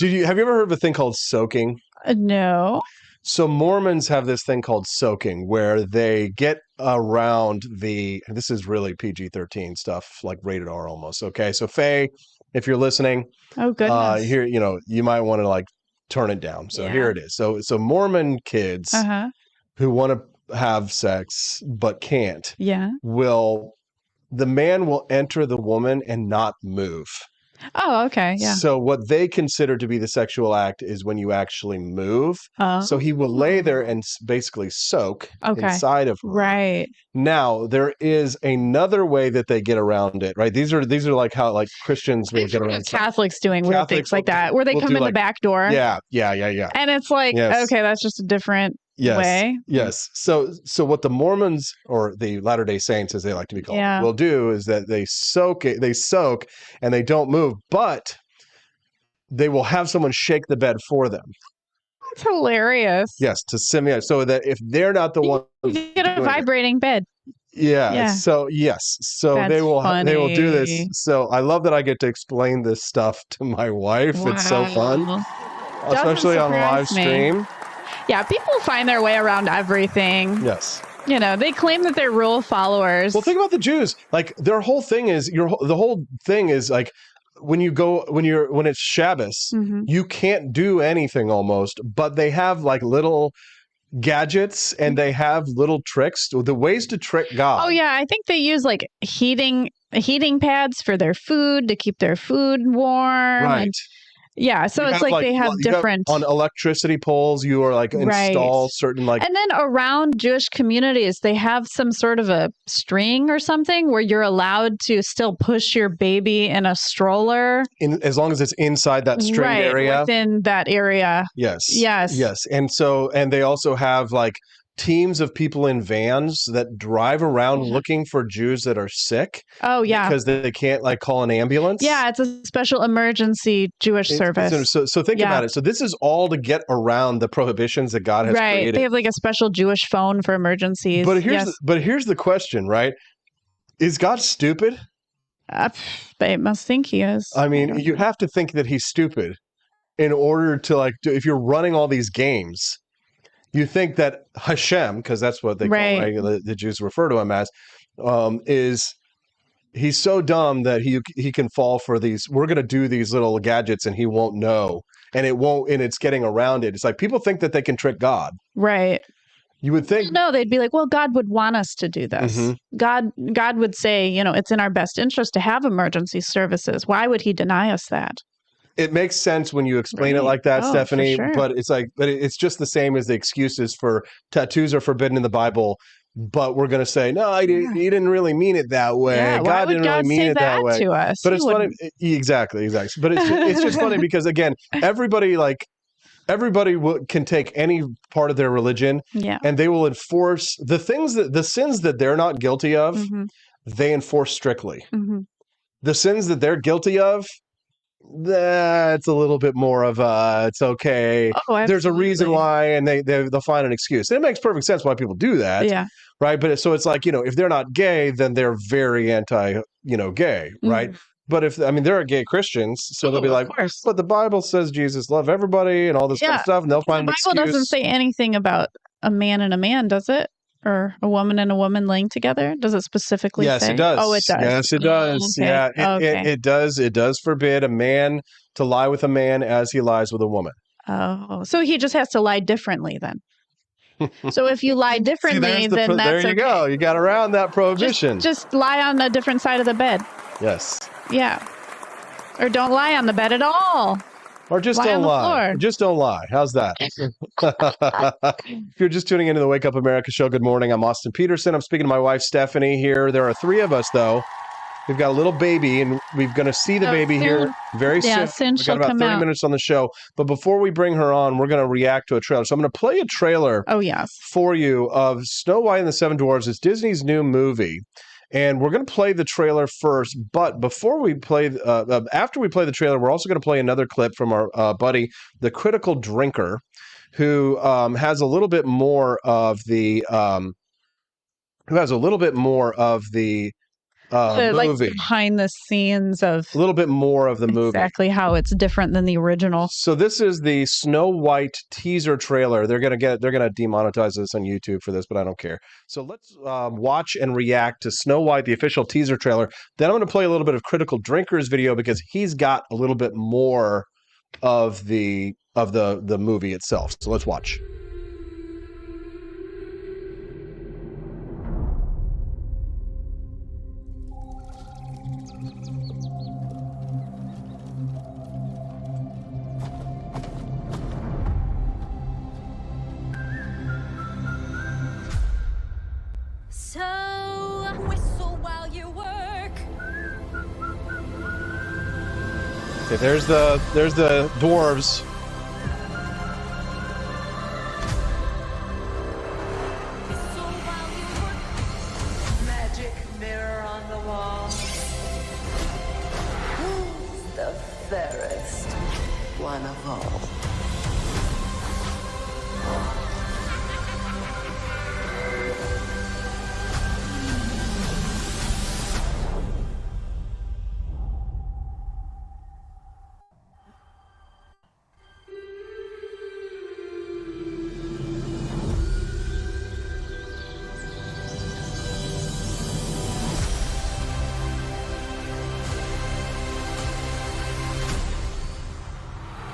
you ever heard of a thing called soaking? No. So Mormons have this thing called soaking, where they get around this is really PG-13 stuff, like rated R almost. Okay. So Faye, if you're listening, oh goodness, here, you might want to like turn it down. So here it is. So Mormon kids who want to have sex, but can't, the man will enter the woman and not move. Oh, okay. Yeah. So what they consider to be the sexual act is when you actually move. So he will lay there and basically soak inside of her. Right. Now, there is another way that they get around it, right? These are like how like Christians will get around. Catholics doing weird things like that, where they come in the back door. Yeah. And it's like, okay, that's just a different way. Yes. So what the Mormons, or the Latter-day Saints as they like to be called, will do is that they soak and they don't move, but they will have someone shake the bed for them. That's hilarious. Yes, to simulate, so that if they're not the one, you get a vibrating bed. Yeah. So yes. So That's they will do this. funny. So I love that I get to explain this stuff to my wife. It's so fun. Especially on live stream. Yeah, people find their way around everything. Yes. They claim that they're rule followers. Well, think about the Jews. Like their whole thing is the whole thing is like when it's Shabbos, you can't do anything almost, but they have like little gadgets and they have little tricks, the ways to trick God. Oh yeah, I think they use like heating pads for their food to keep their food warm. Right. Yeah, so it's like they have different on electricity poles. You are like install certain like, and then around Jewish communities, they have some sort of a string or something where you're allowed to still push your baby in a stroller, as long as it's inside that string area, within that area. Yes, and they also have like teams of people in vans that drive around looking for Jews that are sick. Oh yeah, because they can't like call an ambulance. Yeah, it's a special emergency Jewish service. So think about it. So this is all to get around the prohibitions that God has created. They have like a special Jewish phone for emergencies. But here's the question, right? Is God stupid? They must think he is. I mean, you have to think that he's stupid in order to like if you're running all these games. You think that Hashem, because that's what they call the Jews refer to him as, he's so dumb that he can fall for these. We're going to do these little gadgets and he won't know, and it's getting around it. It's like people think that they can trick God, right? You would think. No, they'd be like, well, God would want us to do this. Mm-hmm. God would say, it's in our best interest to have emergency services. Why would he deny us that? It makes sense when you explain it like that, Stephanie, for sure. but it's just the same as the excuses for tattoos are forbidden in the Bible, but we're going to say, no, he didn't really mean it that way. Yeah, God didn't really mean it that way. To us? But it's funny. Exactly. But it's just funny because, again, everybody can take any part of their religion and they will enforce the sins that they're not guilty of, they enforce strictly. The sins that they're guilty of, that's a little bit more of it's okay. There's a reason why, and they'll find an excuse. And it makes perfect sense why people do that. Yeah. Right. But so it's like, if they're not gay, then they're very anti, gay. Right. But there are gay Christians, so they'll be like, but the Bible says Jesus loved everybody and all this kind of stuff, and they'll find an excuse. The Bible doesn't say anything about a man and a man, does it? Or a woman and a woman laying together? Does it specifically say? Yes, it does. Oh, it does. Yes, it does. Okay. Yeah, it does. It does forbid a man to lie with a man as he lies with a woman. Oh, so he just has to lie differently then. So if you lie differently, then that's there you go. You got around that prohibition. Just lie on a different side of the bed. Yes. Yeah. Or don't lie on the bed at all. Or just don't lie. Just don't lie. How's that? If you're just tuning into the Wake Up America show, good morning. I'm Austin Peterson. I'm speaking to my wife, Stephanie, here. There are 3 of us, though. We've got a little baby, and we're going to see the baby here very soon. Yeah, soon We've got about 30 minutes on the show. But before we bring her on, we're going to react to a trailer. So I'm going to play a trailer for you of Snow White and the Seven Dwarfs. It's Disney's new movie. And we're going to play the trailer first, but before we play, after we play the trailer, we're also going to play another clip from our buddy, the Critical Drinker, who has a little bit more of the movie. Like behind the scenes of a little bit more of the movie. Exactly how it's different than the original. So this is the Snow White teaser trailer. They're gonna demonetize us on YouTube for this, but I don't care. So let's watch and react to Snow White, the official teaser trailer. Then I'm gonna play a little bit of Critical Drinker's video because he's got a little bit more of the movie itself. So let's watch. So whistle while you work. Okay, there's the dwarves. Whistle while you work. Magic mirror on the wall. Who's the fairest one of all?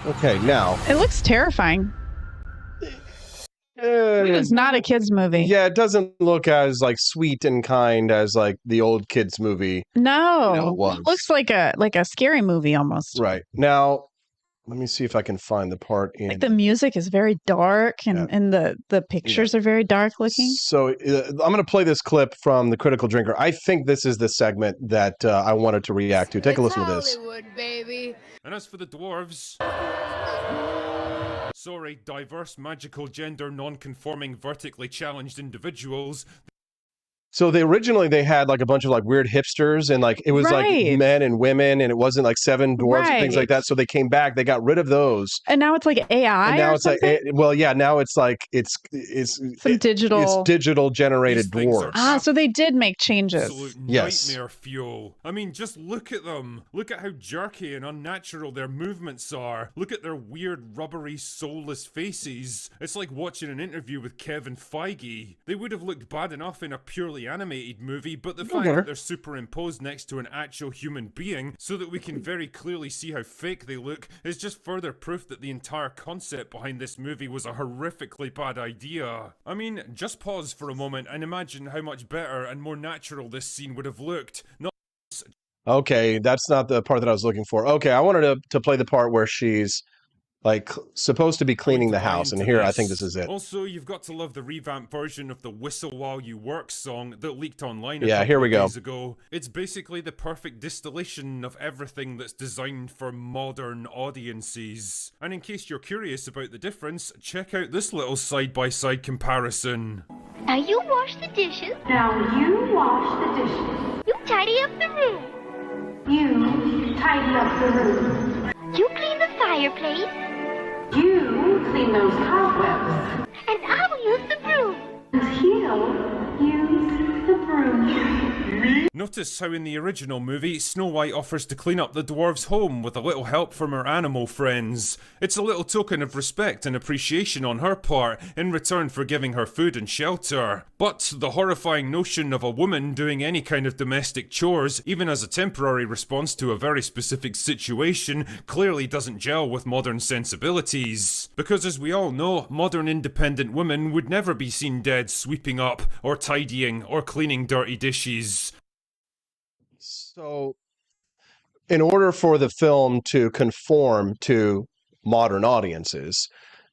Okay, now it looks terrifying. It's not a kids movie. Yeah, it doesn't look as like sweet and kind as like the old kids movie. No, was. It looks like a scary movie almost. Right. Now, let me see if I can find the part in. Like the music is very dark and the pictures are very dark looking. So I'm going to play this clip from the Critical Drinker. I think this is the segment that I wanted to react to. Take a listen to this. Hollywood, baby. And as for the dwarves, sorry, diverse, magical, gender, non-conforming, vertically challenged individuals. So originally they had like a bunch of like weird hipsters and like it was like men and women and it wasn't like seven dwarves and things like that. So they came back, they got rid of those. And now it's like AI. And now or it's something? like now it's like it's some digital. It's digital generated dwarves. So they did make changes. Absolute nightmare fuel. I mean, just look at them. Look at how jerky and unnatural their movements are. Look at their weird, rubbery, soulless faces. It's like watching an interview with Kevin Feige. They would have looked bad enough in a purely silly animated movie, but the fact that they're superimposed next to an actual human being so that we can very clearly see how fake they look is just further proof that the entire concept behind this movie was a horrifically bad idea. I mean, just pause for a moment and imagine how much better and more natural this scene would have looked. Okay, that's not the part that I was looking for. Okay, I wanted to play the part where she's like supposed to be cleaning the house, and here I think this is it. Also, you've got to love the revamped version of the Whistle While You Work song that leaked online a Yeah, here we couple go. of days ago. It's basically the perfect distillation of everything that's designed for modern audiences. And in case you're curious about the difference, check out this little side-by-side comparison. Now you wash the dishes. Now you wash the dishes. You tidy up the room. You tidy up the room. You clean the fireplace. You clean those cobwebs. And I'll use the broom. And he'll use the broom. Notice how in the original movie, Snow White offers to clean up the dwarf's home with a little help from her animal friends. It's a little token of respect and appreciation on her part in return for giving her food and shelter. But the horrifying notion of a woman doing any kind of domestic chores, even as a temporary response to a very specific situation, clearly doesn't gel with modern sensibilities. Because as we all know, modern independent women would never be seen dead sweeping up, or tidying, or cleaning dirty dishes. So, in order for the film to conform to modern audiences,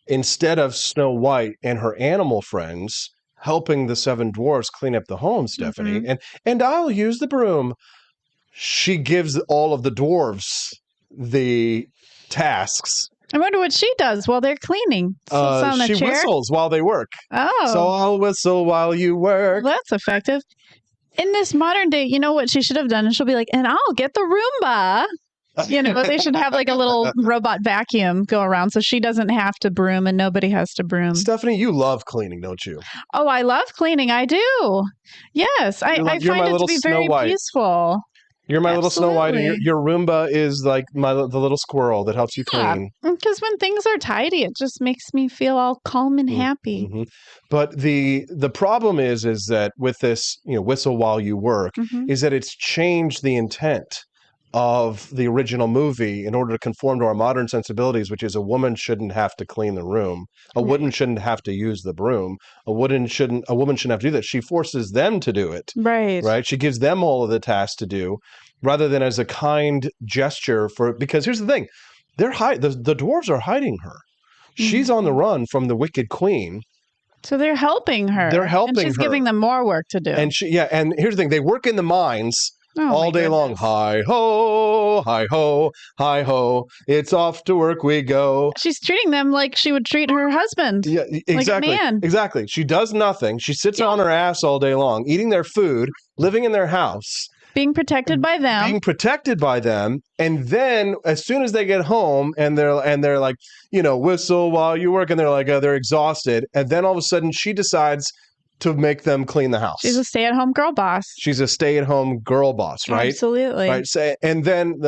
instead of Snow White and her animal friends helping the seven dwarfs clean up the home, Stephanie, and I'll use the broom, she gives all of the dwarves the tasks. I wonder what she does while they're cleaning. Sits on a She chair? whistles while they work. Oh. So I'll whistle while you work. Well, that's effective. In this modern day, you know what she should have done? And she'll be like, and I'll get the Roomba. You know, they should have like a little robot vacuum go around so she doesn't have to broom and nobody has to broom. Stephanie, you love cleaning, don't you? Oh, I love cleaning. I do. Yes. I find it to be very peaceful. You're my little Snow White, and your Roomba is like the little squirrel that helps you clean. Because when things are tidy, it just makes me feel all calm and happy. But the problem is that with this, whistle while you work, is that it's changed the intent of the original movie in order to conform to our modern sensibilities, which is a woman shouldn't have to clean the room, a woman shouldn't have to use the broom, a woman shouldn't have to do that. She forces them to do it. Right. She gives them all of the tasks to do, rather than as a kind gesture because here's the thing, the dwarves are hiding her. She's on the run from the wicked queen. So they're helping her. And she's giving them more work to do. And and here's the thing, they work in the mines. All day long. Hi ho, hi ho, hi ho. It's off to work we go. She's treating them like she would treat her husband. Yeah, exactly. Like a man. Exactly. She does nothing. She sits on her ass all day long, eating their food, living in their house. Being protected by them. And then as soon as they get home and they're like, whistle while you work, and they're like, they're exhausted. And then all of a sudden she decides to make them clean the house. She's a stay-at-home girl boss. She's a stay-at-home girl boss, right? Absolutely. Right. So, and then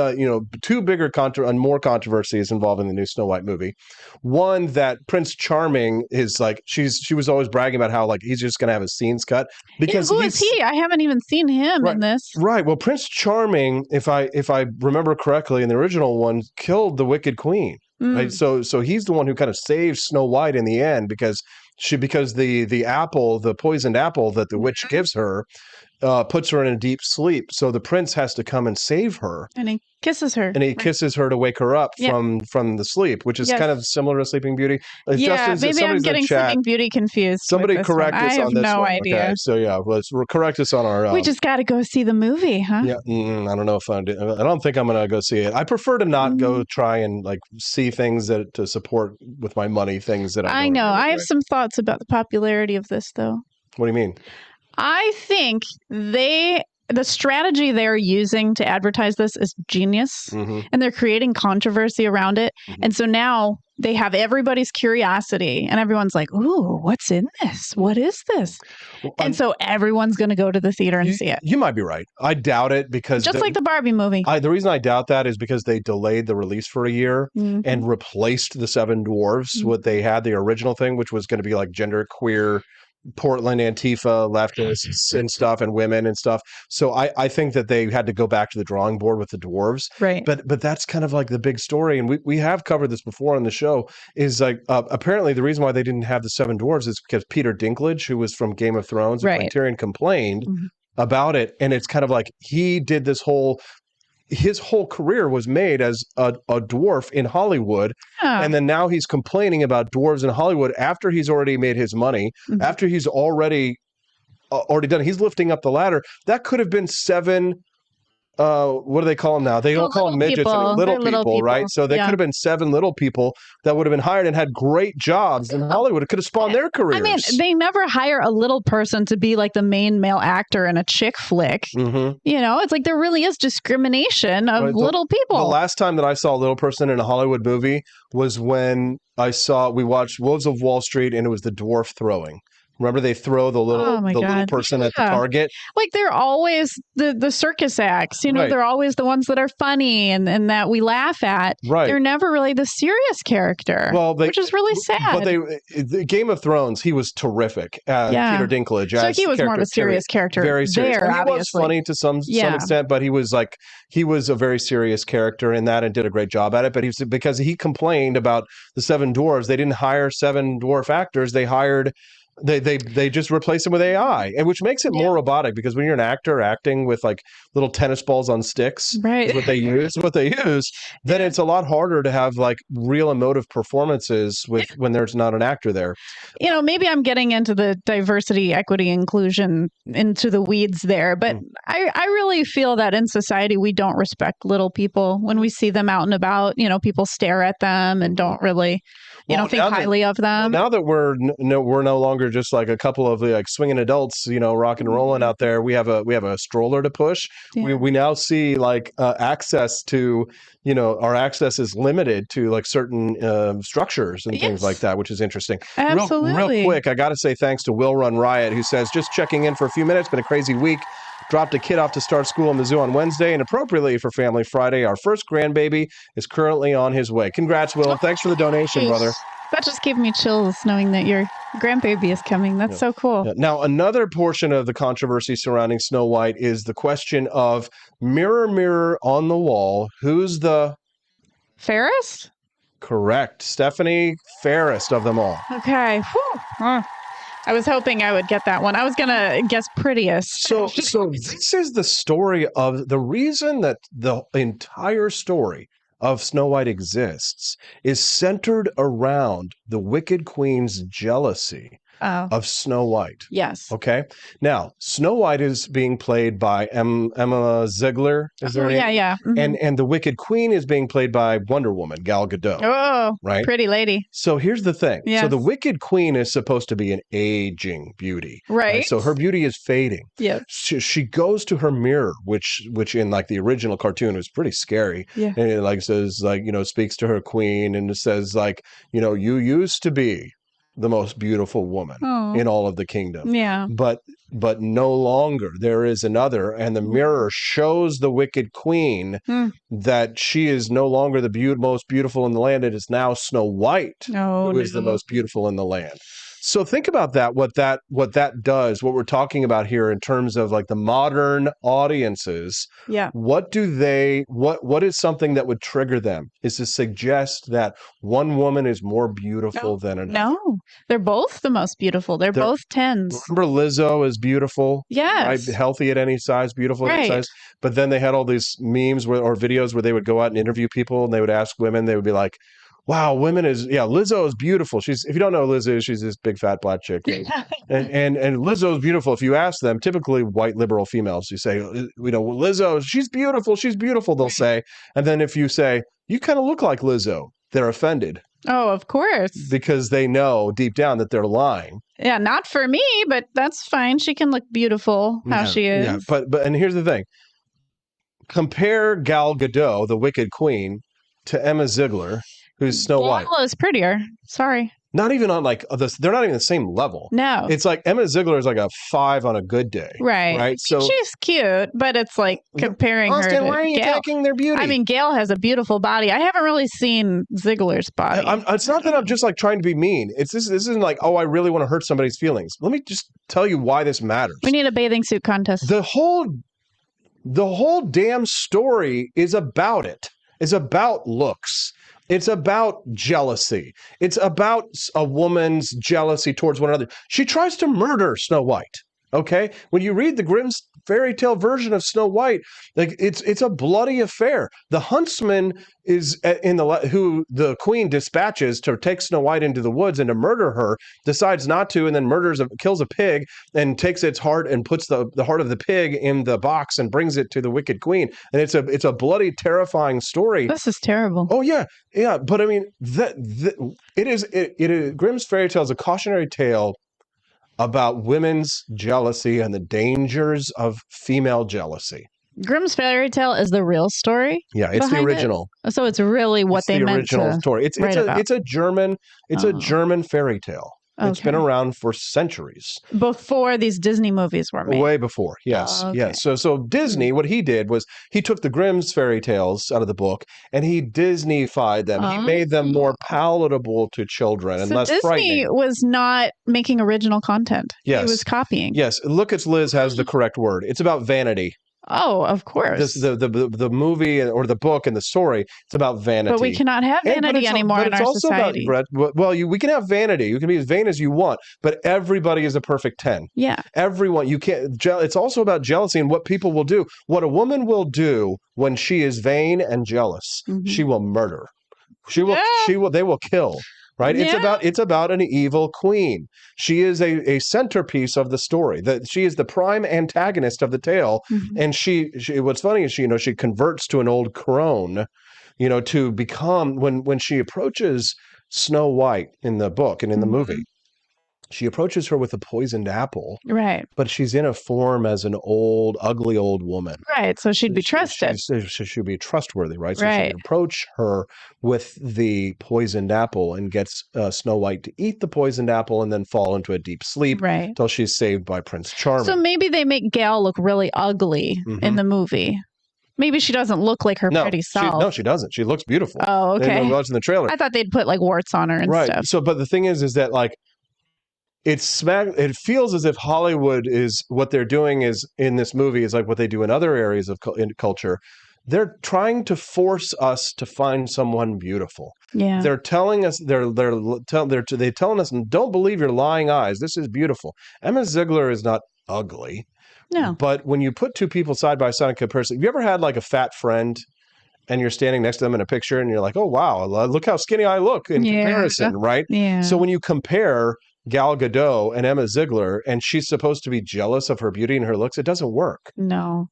two bigger and more controversies involving the new Snow White movie. One, that Prince Charming is like she was always bragging about how like he's just going to have his scenes cut because who is he? I haven't even seen him in this. Right. Well, Prince Charming, if I remember correctly, in the original one, killed the Wicked Queen. Right. So he's the one who kind of saves Snow White in the end because the apple, the poisoned apple that the witch gives her, puts her in a deep sleep. So the prince has to come and save her. And he kisses her. And he kisses her to wake her up from the sleep, which is kind of similar to Sleeping Beauty. Maybe I'm getting Sleeping Beauty confused. Somebody correct us on this one. I have no idea. Okay, so let's correct us on our. We just got to go see the movie, huh? Yeah, I don't know if I don't think I'm going to go see it. I prefer to not go try and like see things to support with my money things that I know. I have some thoughts about the popularity of this, though. What do you mean? I think the strategy they're using to advertise this is genius, and they're creating controversy around it. And so now they have everybody's curiosity and everyone's like, ooh, what's in this? What is this? And so everyone's going to go to the theater and see it. You might be right. I doubt it because just like the Barbie movie. The reason I doubt that is because they delayed the release for a year and replaced the Seven Dwarfs. What they had, the original thing, which was going to be like genderqueer Portland Antifa leftists and stuff and women and stuff. So I think that they had to go back to the drawing board with the dwarves. Right. But that's kind of like the big story. And we have covered this before on the show is like apparently the reason why they didn't have the seven dwarves is because Peter Dinklage, who was from Game of Thrones, and Right. Tyrion complained about it. And it's kind of like he did his whole career was made as a dwarf in Hollywood. And then now he's complaining about dwarves in Hollywood after he's already made his money, after he's already done. He's lifting up the ladder. That could have been seven. What do they call them now? They don't call them midgets. I mean, little people, right? So they could have been seven little people that would have been hired and had great jobs in Hollywood. It could have spawned their careers. I mean, they never hire a little person to be like the main male actor in a chick flick. You know, it's like there really is discrimination of little people. The last time that I saw a little person in a Hollywood movie was when we watched Wolves of Wall Street, and it was the dwarf throwing. Remember they throw the little person at the target? Like they're always the circus acts, you know, they're always the ones that are funny and that we laugh at. Right. They're never really the serious character, which is really sad. But Game of Thrones, he was terrific. Peter Dinklage. So he was more of a serious character. Very serious. There, and he was funny to some extent, but he was a very serious character in that and did a great job at it. But because he complained about the seven dwarves, they didn't hire seven dwarf actors. They hired They just replace them with AI, and which makes it more robotic because when you're an actor acting with like little tennis balls on sticks, is what they use, then it's a lot harder to have like real emotive performances when there's not an actor there. You know, maybe I'm getting into the diversity, equity, inclusion into the weeds there, but I really feel that in society we don't respect little people. When we see them out and about, you know, people stare at them and don't really think highly of them. Now that we're no longer just like a couple of like swinging adults, you know, rock and rolling out there. We have a stroller to push. Yeah. We now see like access to, you know, our access is limited to like certain structures and things like that, which is interesting. Absolutely. Real quick, I got to say thanks to Will Run Riot, who says just checking in for a few minutes. Been a crazy week. Dropped a kid off to start school in the zoo on Wednesday, and appropriately for Family Friday, our first grandbaby is currently on his way. Congrats, Will. Thanks for the donation, brother. That just gave me chills knowing that your grandbaby is coming. That's so cool. Yeah. Now, another portion of the controversy surrounding Snow White is the question of mirror, mirror on the wall. Who's the fairest? Correct. Stephanie, fairest of them all. Okay. I was hoping I would get that one. I was going to guess prettiest. So this is the story of the reason that the entire story of Snow White exists is centered around the Wicked Queen's jealousy of Snow White. Yes. Okay. Now, Snow White is being played by Emma Ziegler. Is there yeah, yeah. Mm-hmm. And the Wicked Queen is being played by Wonder Woman, Gal Gadot. Oh, right. Pretty lady. So here's the thing. Yes. So the Wicked Queen is supposed to be an aging beauty. Right. So her beauty is fading. Yes. She goes to her mirror, which in like the original cartoon was pretty scary. Yeah. And it like says like, you know, speaks to her queen and it says like, you know, you used to be the most beautiful woman in all of the kingdom. Yeah. But no longer. There is another. And the mirror shows the Wicked Queen that she is no longer the most beautiful in the land. It is now Snow White who is the most beautiful in the land. So think about that, what that does, what we're talking about here in terms of like the modern audiences. Yeah. What is something that would trigger them is to suggest that one woman is more beautiful than another. No, they're both the most beautiful. They're both 10s. Remember Lizzo is beautiful. Yes. Right? Healthy at any size, beautiful at any size. But then they had all these memes or videos where they would go out and interview people and they would ask women, they would be like, wow, Lizzo is beautiful. If you don't know Lizzo, she's this big fat black chick. and Lizzo is beautiful. If you ask them, typically white liberal females, you say, you know, Lizzo, she's beautiful, they'll say. And then if you say, you kind of look like Lizzo, they're offended. Oh, of course. Because they know deep down that they're lying. Yeah, not for me, but that's fine. She can look beautiful how she is. Yeah, but and here's the thing. Compare Gal Gadot, the Wicked Queen, to Emma Ziegler, who's Snow White. Gal is prettier. Sorry. Not even on like this, they're not even the same level. No. It's like Emma Ziegler is like a 5 on a good day. Right. Right. So she's cute, but it's like comparing her Austin, to why are you Gail. attacking their beauty? I mean, Gail has a beautiful body. I haven't really seen Ziegler's body. It's not that I'm just like trying to be mean. This isn't like, oh, I really want to hurt somebody's feelings. Let me just tell you why this matters. We need a bathing suit contest. The whole damn story is about it. It's about looks. It's about jealousy. It's about a woman's jealousy towards one another. She tries to murder Snow White. Okay, when you read the Grimm's fairy tale version of Snow White, like it's a bloody affair. The huntsman is who the queen dispatches to take Snow White into the woods and to murder her, decides not to, and then kills a pig and takes its heart and puts the heart of the pig in the box and brings it to the wicked queen. And it's a bloody, terrifying story. This is terrible. Oh yeah, but I mean it is Grimm's fairy tale is a cautionary tale about women's jealousy and the dangers of female jealousy. Grimm's fairy tale is the real story. Yeah, it's the original. So it's really what they meant to the original story. It's a German fairy tale. Okay. It's been around for centuries. Before these Disney movies were made. Way before, yes. Oh, okay. Yes. So Disney, what he did was he took the Grimm's fairy tales out of the book and he Disney-fied them. He made them more palatable to children and less Disney frightening. was not making original content. Yes. He was copying. Yes. Look at Liz has the correct word. It's about vanity. Oh, of course. The movie or the book and the story, it's about vanity. But we cannot have vanity anymore in our society. We can have vanity. You can be as vain as you want, but everybody is a perfect 10. Yeah. Everyone. You can't. It's also about jealousy and what people will do. What a woman will do when she is vain and jealous, she will murder. They will kill. Right? Yeah. It's about an evil queen. She is a centerpiece of the story. She is the prime antagonist of the tale. And she what's funny is she converts to an old crone, to become when she approaches Snow White in the book and in the movie. She approaches her with a poisoned apple. Right. But she's in a form as an old, ugly old woman. Right. So she'd be trusted. She'd be trustworthy, right? So Right. she approach her with the poisoned apple and gets Snow White to eat the poisoned apple and then fall into a deep sleep until she's saved by Prince Charming. So maybe they make Gail look really ugly in the movie. Maybe she doesn't look like her pretty self. No, she doesn't. She looks beautiful. Oh, okay. Watching the trailer. I thought they'd put like warts on her and stuff. So, but the thing is that like, it feels as if Hollywood is what they're doing is in this movie is like what they do in other areas of culture. They're trying to force us to find someone beautiful. Yeah. They're telling us they're telling us, don't believe your lying eyes. This is beautiful. Emma Ziegler is not ugly. No. But when you put two people side by side in comparison, have you ever had like a fat friend and you're standing next to them in a picture and you're like, oh wow, look how skinny I look in comparison, right? Yeah. So when you compare Gal Gadot and Emma Ziegler, and she's supposed to be jealous of her beauty and her looks, it doesn't work. No.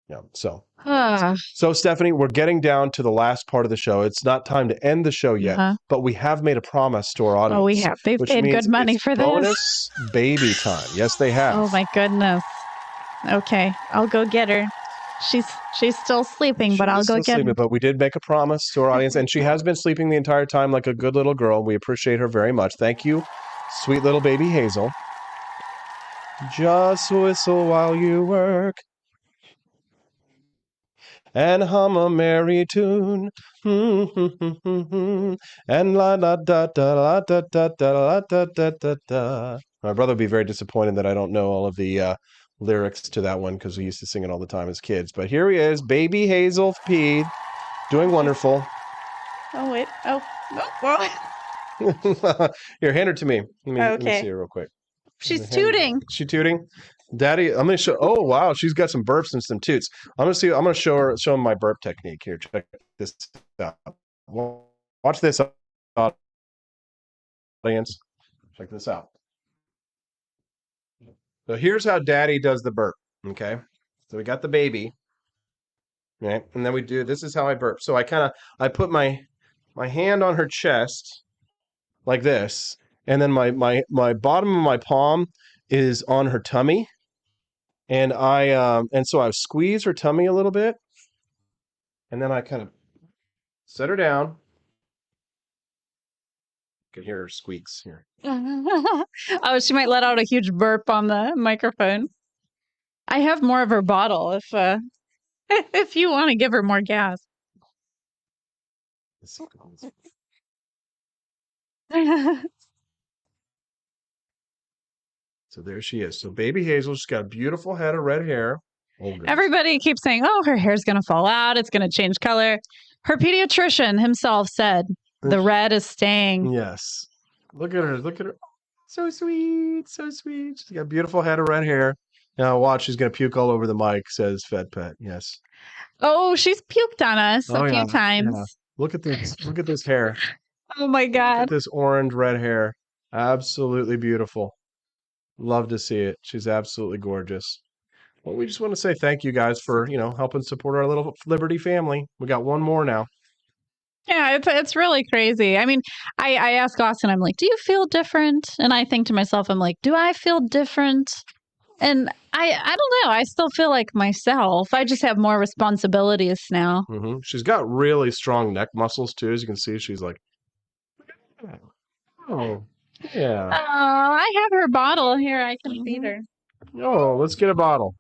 Yeah. So Stephanie, we're getting down to the last part of the show. It's not time to end the show yet, but we have made a promise to our audience. Oh, we have. They've paid good money for this. Bonus baby time. Yes, they have. Oh my goodness. Okay, I'll go get her. She's still sleeping, but I'll go get her. But we did make a promise to our audience, and she has been sleeping the entire time like a good little girl. We appreciate her very much. Thank you, sweet little baby Hazel. Just whistle while you work and hum a merry tune. And la da da da la da da da la da da da da. My brother would be very disappointed that I don't know all of the lyrics to that one because we used to sing it all the time as kids. But here he is, baby Hazel P, doing wonderful. Oh wait. Oh no. Here, hand her to me. Let me see her real quick. She's tooting. She tooting? Daddy, I'm gonna show. Oh wow, she's got some burps and some toots. I'm gonna show him my burp technique here. Check this out. Watch this, audience. Check this out. So here's how Daddy does the burp. Okay, so we got the baby, right, and then we do. This is how I burp. So I put my hand on her chest like this, and then my bottom of my palm is on her tummy. And so I squeeze her tummy a little bit, and then I kind of set her down. can hear her squeaks here. Oh, she might let out a huge burp on the microphone. I have more of her bottle if if you want to give her more gas. So there she is. So baby Hazel, she's got a beautiful head of red hair. Oh, goodness. Everybody keeps saying, "Oh, her hair's going to fall out. It's going to change color." Her pediatrician himself said the red is staying. Yes. Look at her. Look at her. So sweet. So sweet. She's got a beautiful head of red hair. Now watch, she's going to puke all over the mic, says Fed Pet. Yes. Oh, she's puked on us a few times. Yeah. Look at this. Look at this hair. Oh my Look God. at this orange red hair. Absolutely beautiful. Love to see it. She's absolutely gorgeous. Well, we just want to say thank you guys for, helping support our little Liberty family. We got one more now. Yeah, it's really crazy. I mean, I ask Austin, I'm like, do you feel different? And I think to myself, I'm like, do I feel different? And I don't know. I still feel like myself. I just have more responsibilities now. Mm-hmm. She's got really strong neck muscles too. As you can see, she's like, oh, yeah. Oh, I have her bottle here. I can feed her. Oh, let's get a bottle.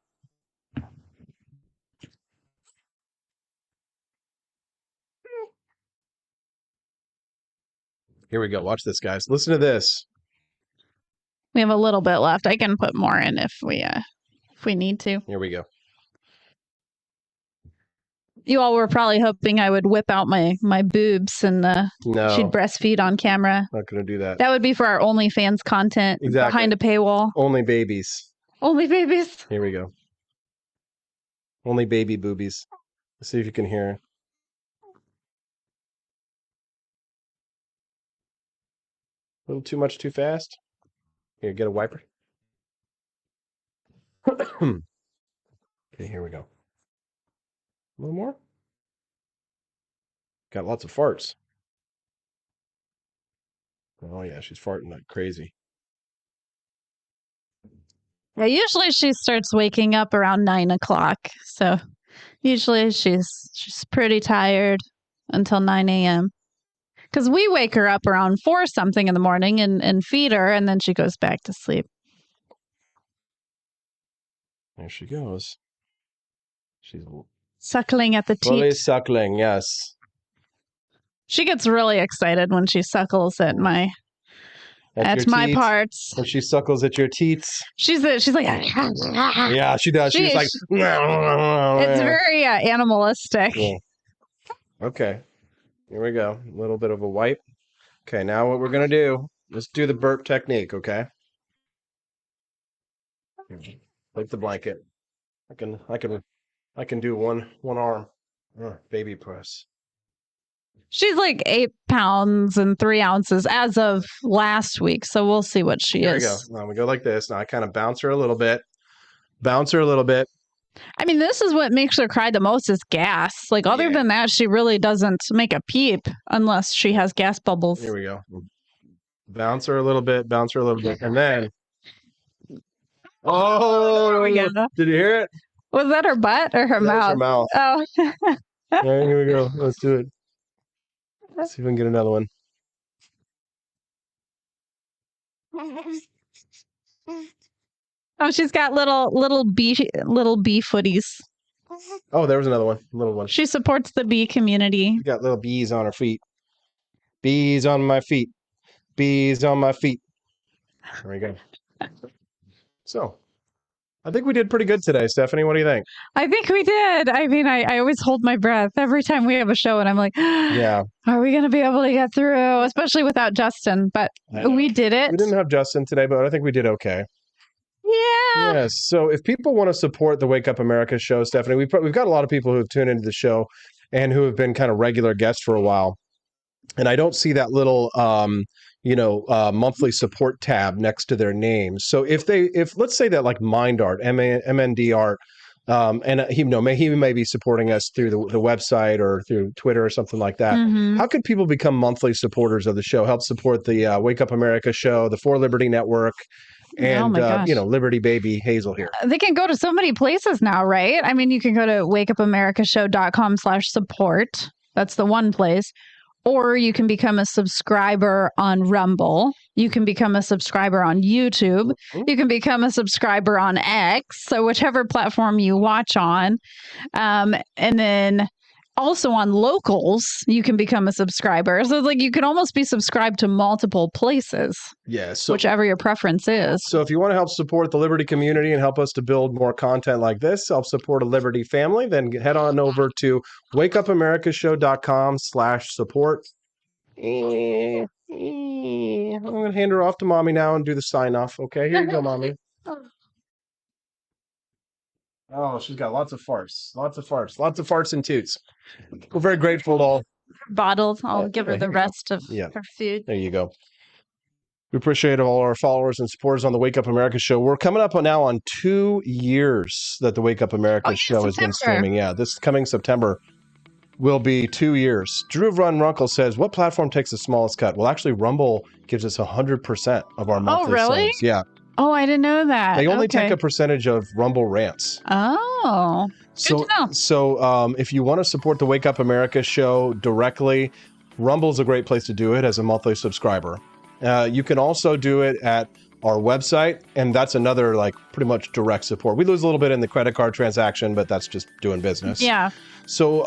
Here we go. Watch this, guys. Listen to this. We have a little bit left. I can put more in if we need to. Here we go. You all were probably hoping I would whip out my boobs and No. she'd breastfeed on camera. Not going to do that. That would be for our OnlyFans content behind a paywall. Only babies. Only babies. Here we go. Only baby boobies. Let's see if you can hear. A little too much too fast. Here, get a wiper. Okay, here we go. A little more. Got lots of farts. Oh yeah, she's farting like crazy. Yeah, usually she starts waking up around 9 o'clock. So usually she's pretty tired until 9 a.m. Because we wake her up around 4 something in the morning and feed her, and then she goes back to sleep. There she goes. She's Suckling at the fully teat. suckling, yes. She gets really excited when she suckles at my teats. parts. When she suckles at your teats. She's like, Yeah, she does. She's like, it's very animalistic. Yeah. Okay, here we go. A little bit of a wipe. Okay, now what we're gonna do? Let's do the burp technique. Okay. Like the blanket. I can do one arm. Baby press. She's like 8 pounds and 3 ounces as of last week. So we'll see what she There is. we go. Now we go like this. Now I kind of bounce her a little bit. Bounce her a little bit. I mean, this is what makes her cry the most is gas. Like, other than that, she really doesn't make a peep unless she has gas bubbles. Here we go. Bounce her a little bit. Bounce her a little bit. And then. Oh, there we go. Did you hear it? Was that her butt or her mouth? Her mouth. Oh. All right, here we go. Let's do it. Let's see if we can get another one. Oh, she's got little bee footies. Oh, there was another one. Little one. She supports the bee community. She's got little bees on her feet. Bees on my feet. Bees on my feet. There we go. So, I think we did pretty good today, Stephanie. What do you think? I think we did. I mean, I always hold my breath every time we have a show, and I'm like, yeah, are we going to be able to get through, especially without Justin? But we did it. We didn't have Justin today, but I think we did okay. Yeah. Yes. So if people want to support the Wake Up America show, Stephanie, we've got a lot of people who have tuned into the show and who have been kind of regular guests for a while. And I don't see that little, monthly support tab next to their names. So if let's say that like Mind Art, MND Art, and he may be supporting us through the website or through Twitter or something like that. Mm-hmm. How could people become monthly supporters of the show? Help support the Wake Up America show, the For Liberty Network, and Liberty Baby Hazel here. They can go to so many places now, right? I mean, you can go to wakeupAmericaShow.com/support. That's the one place. or you can become a subscriber on Rumble. You can become a subscriber on YouTube. You can become a subscriber on X, so whichever platform you watch on. And then also on Locals, you can become a subscriber. So like you can almost be subscribed to multiple places. Yeah, so whichever your preference is. So if you want to help support the Liberty community and help us to build more content like this, help support a Liberty family, then head on over to wakeupAmericaShow.com/support. I'm going to hand her off to Mommy now and do the sign off. Okay, here you go, Mommy. Oh, she's got lots of farts and toots. We're very grateful to all. Bottled. I'll give her the rest of her food. There you go. We appreciate all our followers and supporters on the Wake Up America show. We're coming up now on 2 years that the Wake Up America show has been streaming. Yeah, this coming September will be 2 years. Drew Von Runkle says, what platform takes the smallest cut? Well, actually, Rumble gives us 100% of our monthly really? subs. Yeah. Oh, I didn't know that. They only take a percentage of Rumble rants. Oh, good to know. So if you want to support the Wake Up America show directly, Rumble's a great place to do it as a monthly subscriber. You can also do it at our website, and that's another like pretty much direct support. We lose a little bit in the credit card transaction, but that's just doing business. Yeah. So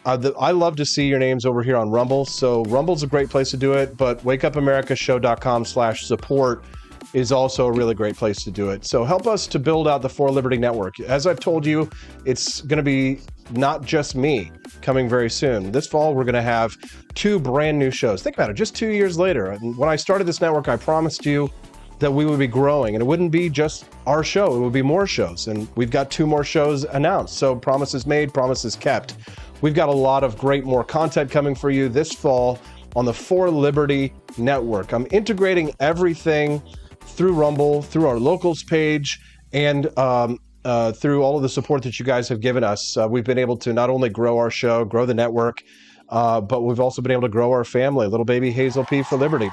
I love to see your names over here on Rumble. So Rumble's a great place to do it, but wakeupAmericaShow.com/support is also a really great place to do it. So help us to build out the For Liberty Network. As I've told you, it's going to be not just me coming very soon. This fall, we're going to have 2 brand new shows. Think about it, just 2 years later. And when I started this network, I promised you that we would be growing, and it wouldn't be just our show, it would be more shows. And we've got 2 more shows announced. So promises made, promises kept. We've got a lot of great more content coming for you this fall on the For Liberty Network. I'm integrating everything through Rumble, through our Locals page, and through all of the support that you guys have given us. We've been able to not only grow our show, grow the network, but we've also been able to grow our family, little baby Hazel P for Liberty.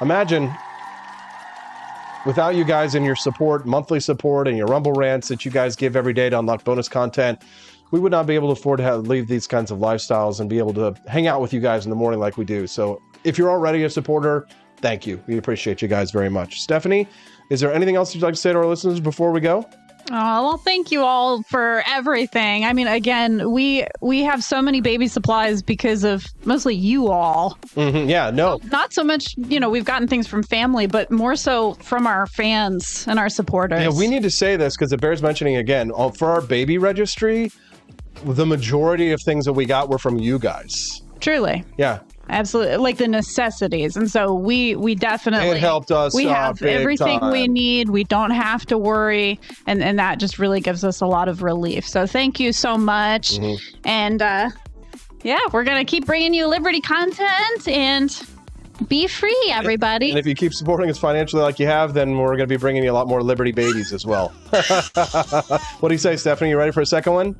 Imagine, without you guys and your support, monthly support, and your Rumble rants that you guys give every day to unlock bonus content, we would not be able to afford to leave these kinds of lifestyles and be able to hang out with you guys in the morning like we do. So if you're already a supporter, thank you. We appreciate you guys very much. Stephanie, is there anything else you'd like to say to our listeners before we go? Oh, well, thank you all for everything. I mean, again, we have so many baby supplies because of mostly you all. Yeah, no. Not so much, we've gotten things from family, but more so from our fans and our supporters. Yeah, we need to say this because it bears mentioning again. For our baby registry, the majority of things that we got were from you guys. Truly. Yeah. Absolutely, like the necessities. And so we definitely, it helped us. We have everything we need. We don't have to worry. And that just really gives us a lot of relief. So thank you so much. And we're going to keep bringing you Liberty content and be free, everybody. And if you keep supporting us financially like you have, then we're going to be bringing you a lot more Liberty babies as well. What do you say, Stephanie? You ready for a second one?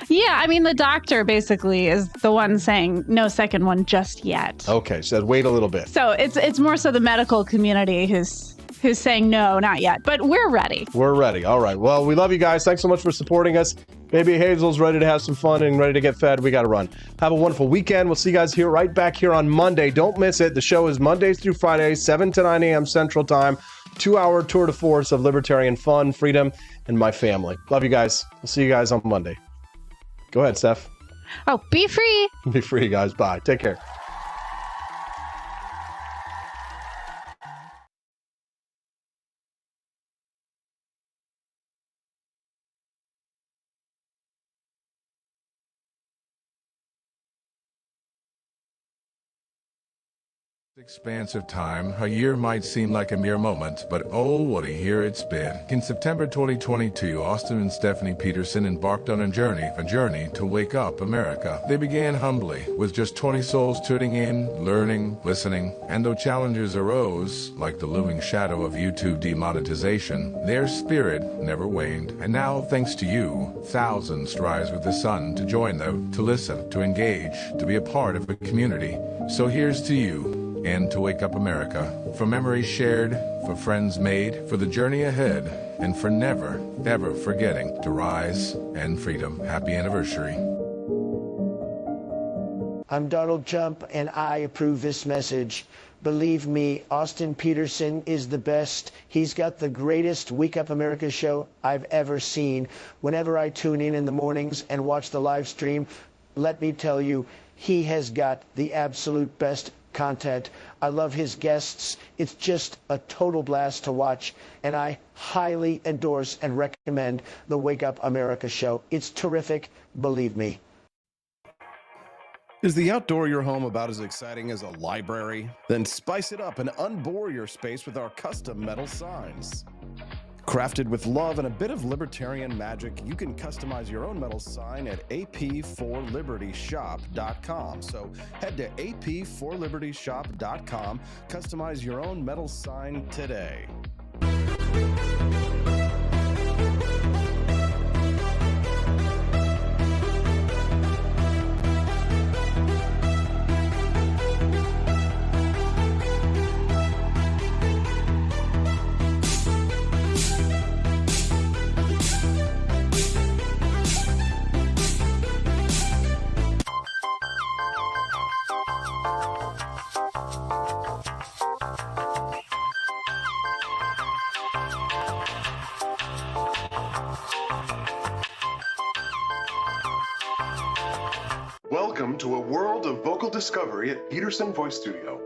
Yeah, I mean, the doctor basically is the one saying no second one just yet. Okay, so wait a little bit. So it's more so the medical community who's saying no, not yet. But we're ready. We're ready. All right. Well, we love you guys. Thanks so much for supporting us. Baby Hazel's ready to have some fun and ready to get fed. We got to run. Have a wonderful weekend. We'll see you guys right back here on Monday. Don't miss it. The show is Mondays through Fridays, 7 to 9 a.m. Central Time. 2-hour tour de force of libertarian fun, freedom, and my family. Love you guys. We'll see you guys on Monday. Go ahead, Steph. Oh, be free. Be free, guys. Bye. Take care. Expanse of time, a year might seem like a mere moment, but oh, what a year it's been. In September 2022, Austin and Stephanie Peterson embarked on a journey to wake up America. They began humbly, with just 20 souls tuning in, learning, listening, and though challenges arose, like the looming shadow of YouTube demonetization, their spirit never waned. And now, thanks to you, thousands rise with the sun to join them, to listen, to engage, to be a part of a community. So here's to you, and to Wake Up America, for memories shared, for friends made, for the journey ahead, and for never, ever forgetting to rise and freedom. Happy anniversary. I'm Donald Trump, and I approve this message. Believe me, Austin Peterson is the best. He's got the greatest Wake Up America show I've ever seen. Whenever I tune in the mornings and watch the live stream, let me tell you, he has got the absolute best content. I love his guests. It's just a total blast to watch, and I highly endorse and recommend the Wake Up America show. It's terrific, believe me. Is the outdoor of your home about as exciting as a library? Then spice it up and unbore your space with our custom metal signs. Crafted with love and a bit of libertarian magic, you can customize your own metal sign at ap4libertyshop.com. So head to ap4libertyshop.com, customize your own metal sign today. Welcome to a world of vocal discovery at Peterson Voice Studio.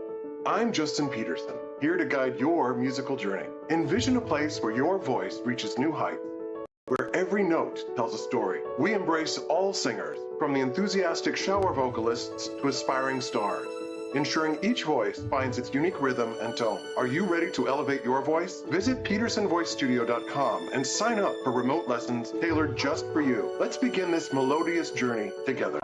I'm Justin Peterson, here to guide your musical journey. Envision a place where your voice reaches new heights, where every note tells a story. We embrace all singers, from the enthusiastic shower vocalists to aspiring stars, ensuring each voice finds its unique rhythm and tone. Are you ready to elevate your voice? Visit petersonvoicestudio.com and sign up for remote lessons tailored just for you. Let's begin this melodious journey together.